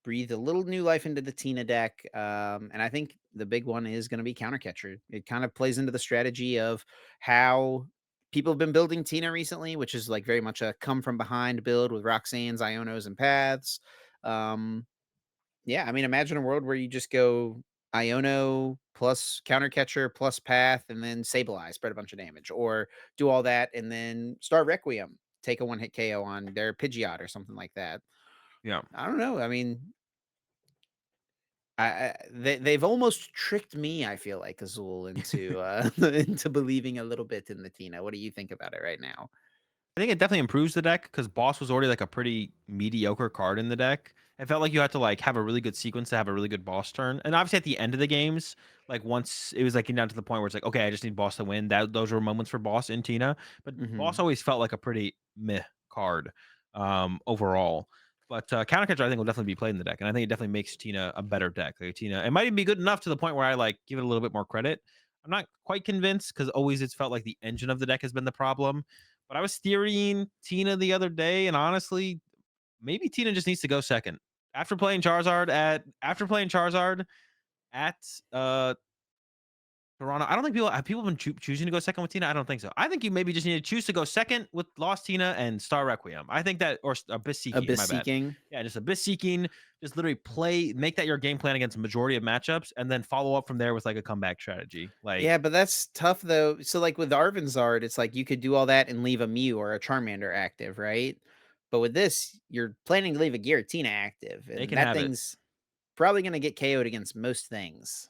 breathe a little new life into the Tina deck. And I think the big one is going to be counter catcher. It kind of plays into the strategy of how people have been building Tina recently, which is like very much a come from behind build with Roxanne's, Ionos, and Paths. Um, yeah, I mean, imagine a world where you just go Iono plus counter catcher plus Path and then Sableye, spread a bunch of damage, or do all that and then start Requiem, take a one hit KO on their Pidgeot or something like that. Yeah. I don't know. I mean, they've almost tricked me, I feel like, Azul into, into believing a little bit in the Tina. What do you think about it right now? I think it definitely improves the deck because Boss was already like a pretty mediocre card in the deck. It felt like you had to like have a really good sequence to have a really good boss turn. And obviously at the end of the games, like once it was like getting down to the point where it's like, okay, I just need Boss to win. That those were moments for Boss in Tina. But Boss Mhm. always felt like a pretty meh card overall. But Counter Catcher, I think, will definitely be played in the deck. And I think it definitely makes Tina a better deck. Like Tina, it might even be good enough to the point where I like give it a little bit more credit. I'm not quite convinced because always it's felt like the engine of the deck has been the problem. But I was theorying Tina the other day, and honestly, maybe Tina just needs to go second. After playing Charizard at Toronto, I don't think people have been choosing to go second with Tina. I don't think so. I think you maybe just need to choose to go second with Lost Tina and Star Requiem. I think that or Abyss Seeking. Abyss My bad. Seeking? Yeah, just Abyss Seeking. Just literally make that your game plan against a majority of matchups, and then follow up from there with like a comeback strategy. Yeah, Like but that's tough though. So like with Arvinzard, it's like you could do all that and leave a Mew or a Charmander active, right? But with this, you're planning to leave a Giratina active, they and can that have it. thing's probably gonna get KO'd against most things.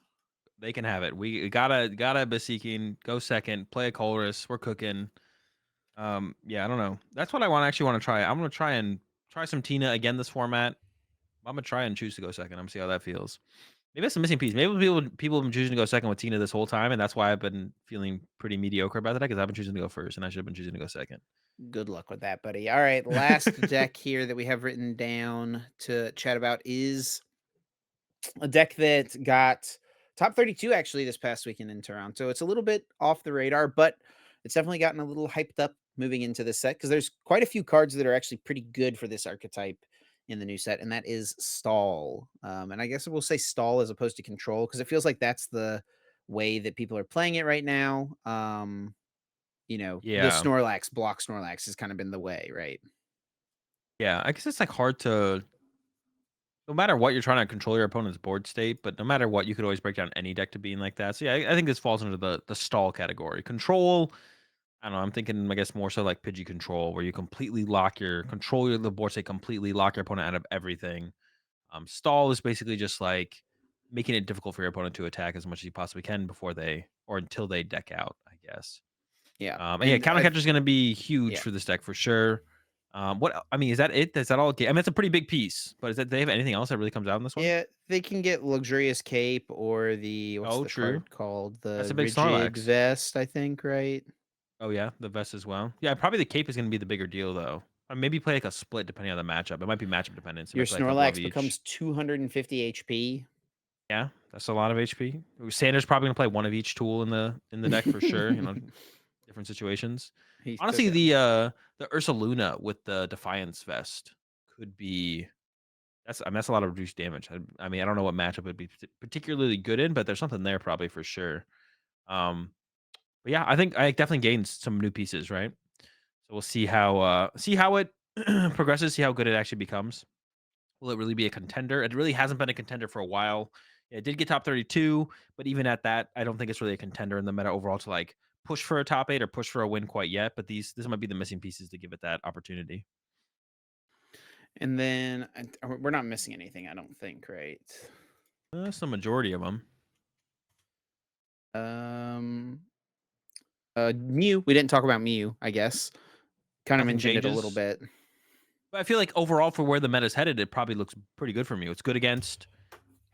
They can have it. We gotta Abyss Seeking. Go second. Play a Colress. We're cooking. Yeah, I don't know. That's what I want to try. I'm gonna try and try some Tina again this format. I'm gonna try and choose to go second. I'm gonna see how that feels. Maybe that's a missing piece. Maybe people have been choosing to go second with Tina this whole time, and that's why I've been feeling pretty mediocre about that because I've been choosing to go first, and I should have been choosing to go second. Good luck with that, buddy. All right, last deck here that we have written down to chat about is a deck that got top 32 actually this past weekend in Toronto. It's a little bit off the radar, but it's definitely gotten a little hyped up moving into this set because there's quite a few cards that are actually pretty good for this archetype in the new set, and that is stall. And I guess we'll say stall as opposed to control because it feels like that's the way that people are playing it right now. The Yeah, Snorlax block Snorlax has kind of been the way, right? yeah. I guess it's like hard to. No matter what, you're trying to control your opponent's board state, but no matter what, you could always break down any deck to being like that. So yeah, I think this falls under the stall category. Control, I don't know. I'm thinking, I guess, more so like Pidgey control, where you completely the board state, completely lock your opponent out of everything. Stall is basically just like making it difficult for your opponent to attack as much as you possibly can before they or until they deck out, I guess. Yeah, And yeah, and counter catcher is going to be huge yeah. for this deck for sure. I mean, is that it? Is that all? I mean, it's a pretty big piece, but is that they have anything else that really comes out in this one? Yeah, they can get luxurious cape or the what's Oh, the true. card called? That's The a big rigid Snorlax. vest, I think, right? Oh yeah, the vest as well. Yeah, probably the cape is going to be the bigger deal though. Or maybe play like a split depending on the matchup. It might be matchup dependent. So you Your might play a couple of Snorlax each. becomes 250 HP. Yeah, that's a lot of HP. Sanders probably gonna play one of each tool in the deck for sure. Different situations. He took Honestly, it. the Ursaluna with the Defiance vest could be that's a lot of reduced damage. I mean, I don't know what matchup it'd be particularly good in, but there's something there probably for sure. Um, but yeah, I think I definitely gained some new pieces, right? So we'll see how it progresses, see how good it actually becomes. Will it really be a contender? It really hasn't been a contender for a while. It did get top 32, but even at that, I don't think it's really a contender in the meta overall to like push for a top 8 or push for a win quite yet. But this might be the missing pieces to give it that opportunity. And then we're not missing anything, I don't think, right? That's the majority of them. Um, Mew. We didn't talk about Mew, I guess. Kind of Nothing mentioned it a little changes. bit. But I feel like overall for where the meta's headed, it probably looks pretty good for me. It's good against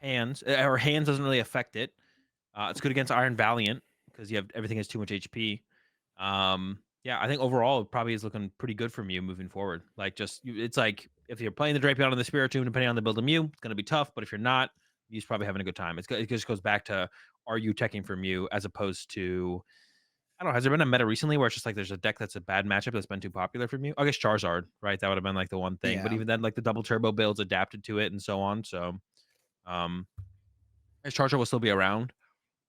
hands, or hands doesn't really affect it. It's good against Iron Valiant because you have everything has too much HP. Yeah, I think overall it probably is looking pretty good for Mew moving forward. Like it's like if you're playing the Drapion and the Spiritomb, depending on the build of Mew, it's gonna be tough. But if you're not, Mew's probably having a good time. It just goes back to are you teching for Mew as opposed to I don't know. Has there been a meta recently where it's just like there's a deck that's a bad matchup that's been too popular for Mew? I guess Charizard, right? That would have been like the one thing. But Yeah. even then, like the double turbo builds adapted to it and so on. So um, his Charizard will still be around.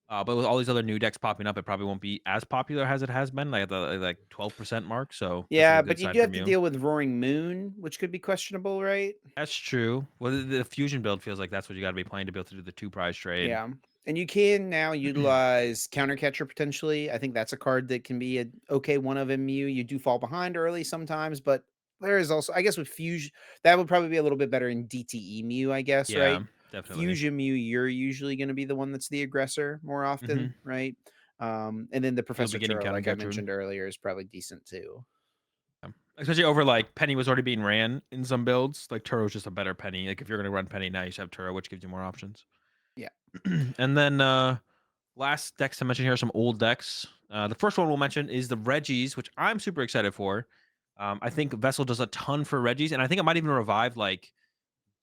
But with all these other new decks popping up, it probably won't be as popular as it has been, like at the like 12% mark. So that's like Yeah, a but good you sign do have from to you. deal with Roaring Moon, which could be questionable, right? That's true. Well, the fusion build feels like that's what you got to be playing to be able to do the two prize trade. Yeah. And you can now utilize Counter Catcher potentially. I think that's a card that can be a okay one of MU. You do fall behind early sometimes, but there is also, I guess, with Fusion, that would probably be a little bit better in DTE Mew, I guess, Yeah, right? definitely. Fusion Mew, you're usually going to be the one that's the aggressor more Mhm. often, right? And then the Real Professor beginning Turo, counter like I Gertrude. mentioned earlier, is probably decent too. Especially over, like, Penny was already being ran in some builds, like, Turo's just a better Penny, like, if you're gonna run Penny now, you should have Turo, which gives you more options. Yeah. And then, last decks to mention here are some old decks. The first one we'll mention is the Reggies, which I'm super excited for. I think Vessel does a ton for Reggies, and I think it might even revive, like,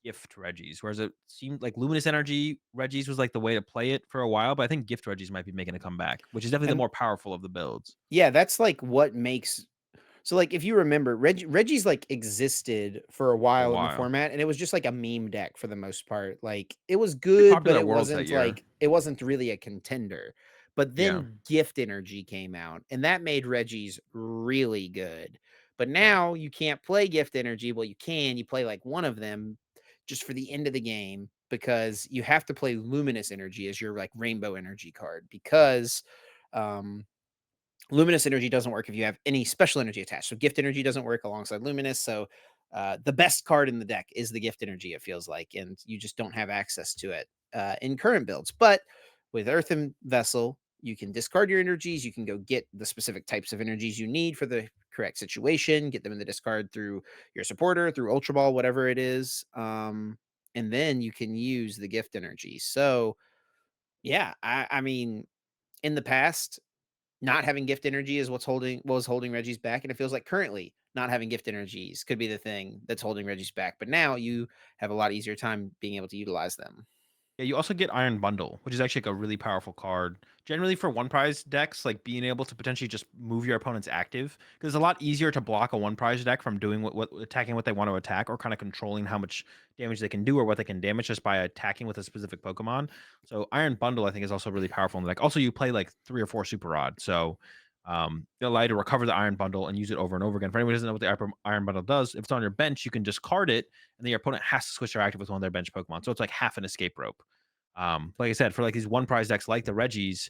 gift Reggies, whereas it seemed like Luminous Energy Reggies was, like, the way to play it for a while, but I think gift Reggies might be making a comeback, which is definitely the And more powerful of the builds yeah, that's like what makes so, like, if you remember, Reggie's, like, existed for a for a while in the while. format, and it was just like a meme deck for the most part. Like, it was Pretty good, but popular at Worlds that year. it wasn't really a contender. But Yeah, then Gift Energy came out, and that made Reggie's really good. But yeah. now you can't play Gift Energy. Well, you can. You play like one of them just for the end of the game because you have to play Luminous Energy as your like Rainbow Energy card because um Luminous energy doesn't work if you have any special energy attached. So gift energy doesn't work alongside luminous. So the best card in the deck is the gift energy. It feels like, and you just don't have access to it in current builds. But with Earthen Vessel, you can discard your energies. You can go get the specific types of energies you need for the correct situation. Get them in the discard through your supporter, through Ultra Ball, whatever it is, and then you can use the gift energy. So yeah, I mean, in the past, not having gift energy is what was holding Reggie's back, and it feels like currently not having gift energies could be the thing that's holding Reggie's back. But now you have a lot easier time being able to utilize them. Yeah, you also get Iron Bundle, which is actually like a really powerful card. Generally for one prize decks, like being able to potentially just move your opponent's active, because it's a lot easier to block a one prize deck from doing what attacking what they want to attack, or kind of controlling how much damage they can do or what they can damage just by attacking with a specific Pokemon. So Iron Bundle, I think, is also really powerful in the deck. Also, you play like 3 or 4 Super Rod, so it'll allow you to recover the Iron Bundle and use it over and over again. For anyone who doesn't know what the Iron Bundle does, if it's on your bench, you can discard it, and then your opponent has to switch their active with one of their bench Pokemon. So it's like half an escape rope. Like I said, for like these one prize decks like the Reggies,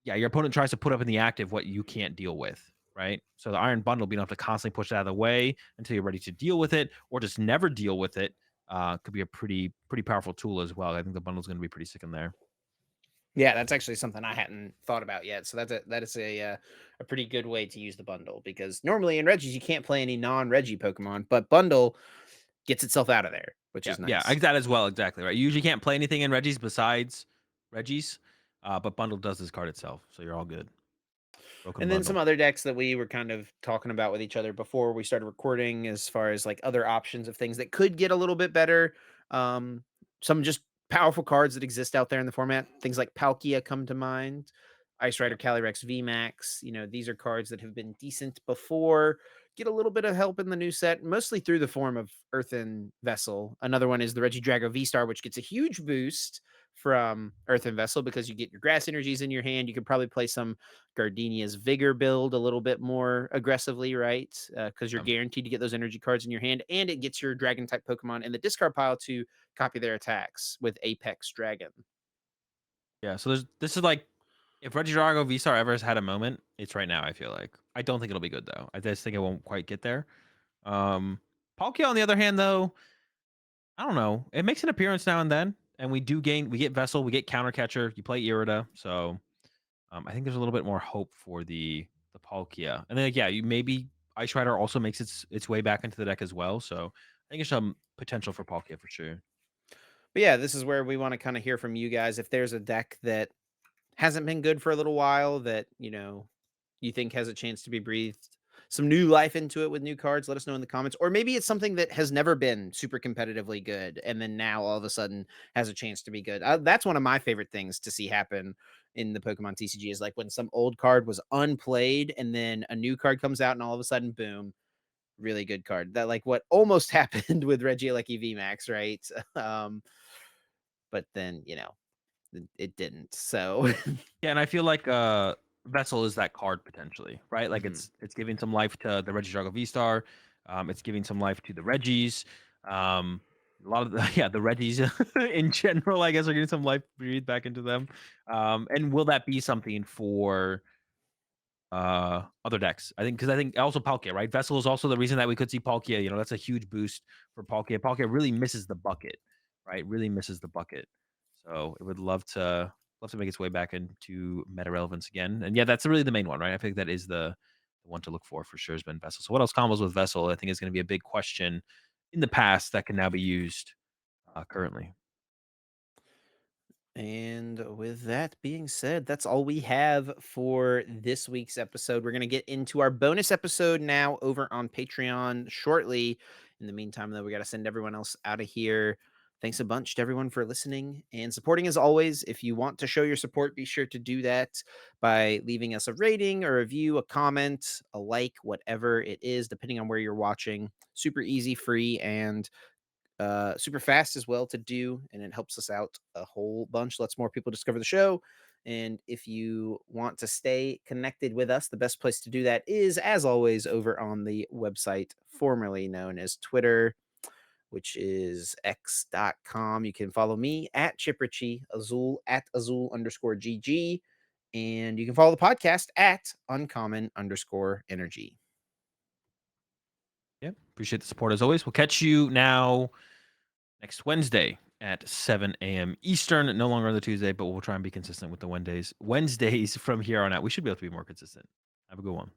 yeah, your opponent tries to put up in the active what you can't deal with, right? So the Iron Bundle being able to constantly push it out of the way until you're ready to deal with it, or just never deal with it, could be a pretty powerful tool as well. I think the bundle's going to be pretty sick in there. Yeah, that's actually something I hadn't thought about yet. So that is a pretty good way to use the bundle because normally in Reggies you can't play any non Reggie Pokemon, but bundle gets itself out of there, which Yeah, is yeah, nice. that as well, exactly right. You usually can't play anything in Reggies besides Reggies, but bundle does this card itself, so you're all good. Broken And then some bundle. other decks that we were kind of talking about with each other before we started recording, as far as like other options of things that could get a little bit better. Um, some just powerful cards that exist out there in the format. Things like Palkia come to mind. Ice Yeah, Rider Calyrex VMAX. You know, these are cards that have been decent before. Get a little bit of help in the new set, mostly through the form of Earthen Vessel. Another one is the Regidrago V Star, which gets a huge boost from Earthen Vessel because you get your grass energies in your hand. You could probably play some Gardenia's Vigor build a little bit more aggressively, right? Because you're yeah. guaranteed to get those energy cards in your hand, and it gets your Dragon type Pokemon in the discard pile to copy their attacks with Apex Dragon. Yeah, so this is like if Regidrago V-Star ever has had a moment, it's right now, I feel like. I don't think it'll be good though. I just think it won't quite get there. Um Palkia on the other hand though, I don't know. It makes an appearance now and then, and we get Vessel, we get Counter Catcher, you play Irida, so I think there's a little bit more hope for the Palkia. And then like, yeah, you maybe Ice Rider also makes its way back into the deck as well. So I think there's some potential for Palkia for sure. But yeah, this is where we want to kind of hear from you guys. If there's a deck that hasn't been good for a little while that, you think has a chance to be breathed some new life into it with new cards, let us know in the comments. Or maybe it's something that has never been super competitively good and then now all of a sudden has a chance to be good. That's one of my favorite things to see happen in the Pokemon TCG is like when some old card was unplayed and then a new card comes out and all of a sudden, boom, really good card. That like what almost happened with Regieleki VMAX, right? But then, it didn't. So, Yeah, and I feel like Vessel is that card potentially, right? Like mhm. it's giving some life to the Regidrago V Star. It's giving some life to the Reggies. A lot of the yeah, the Reggies in general, I guess, are getting some life breathed back into them. And will that be something for other decks? I think because I think also Palkia, right? Vessel is also the reason that we could see Palkia. You know, that's a huge boost for Palkia. Palkia really misses the bucket. right? Really misses the bucket. So it would love to make its way back into meta relevance again. And yeah, that's really the main one, right? I think that is the one to look for sure has been Vessel. So what else combos with Vessel? I think is going to be a big question in the past that can now be used currently. And with that being said, that's all we have for this week's episode. We're going to get into our bonus episode now over on Patreon shortly. In the meantime, though, we got to send everyone else out of here. Thanks a bunch to everyone for listening and supporting as always. If you want to show your support, be sure to do that by leaving us a rating, a review, a comment, a like, whatever it is, depending on where you're watching. Super easy, free, and super fast as well to do, and it helps us out a whole bunch, lets more people discover the show. And if you want to stay connected with us, the best place to do that is, as always, over on the website formerly known as Twitter, which is x.com. You can follow me at Chipritchy, Azul at Azul_GG, and you can follow the podcast at Uncommon underscore energy. Yeah, appreciate the support as always. We'll catch you now next Wednesday at 7 a.m. Eastern. No longer on the Tuesday, but we'll try and be consistent with the Wednesdays. Wednesdays from here on out. We should be able to be more consistent. Have a good one.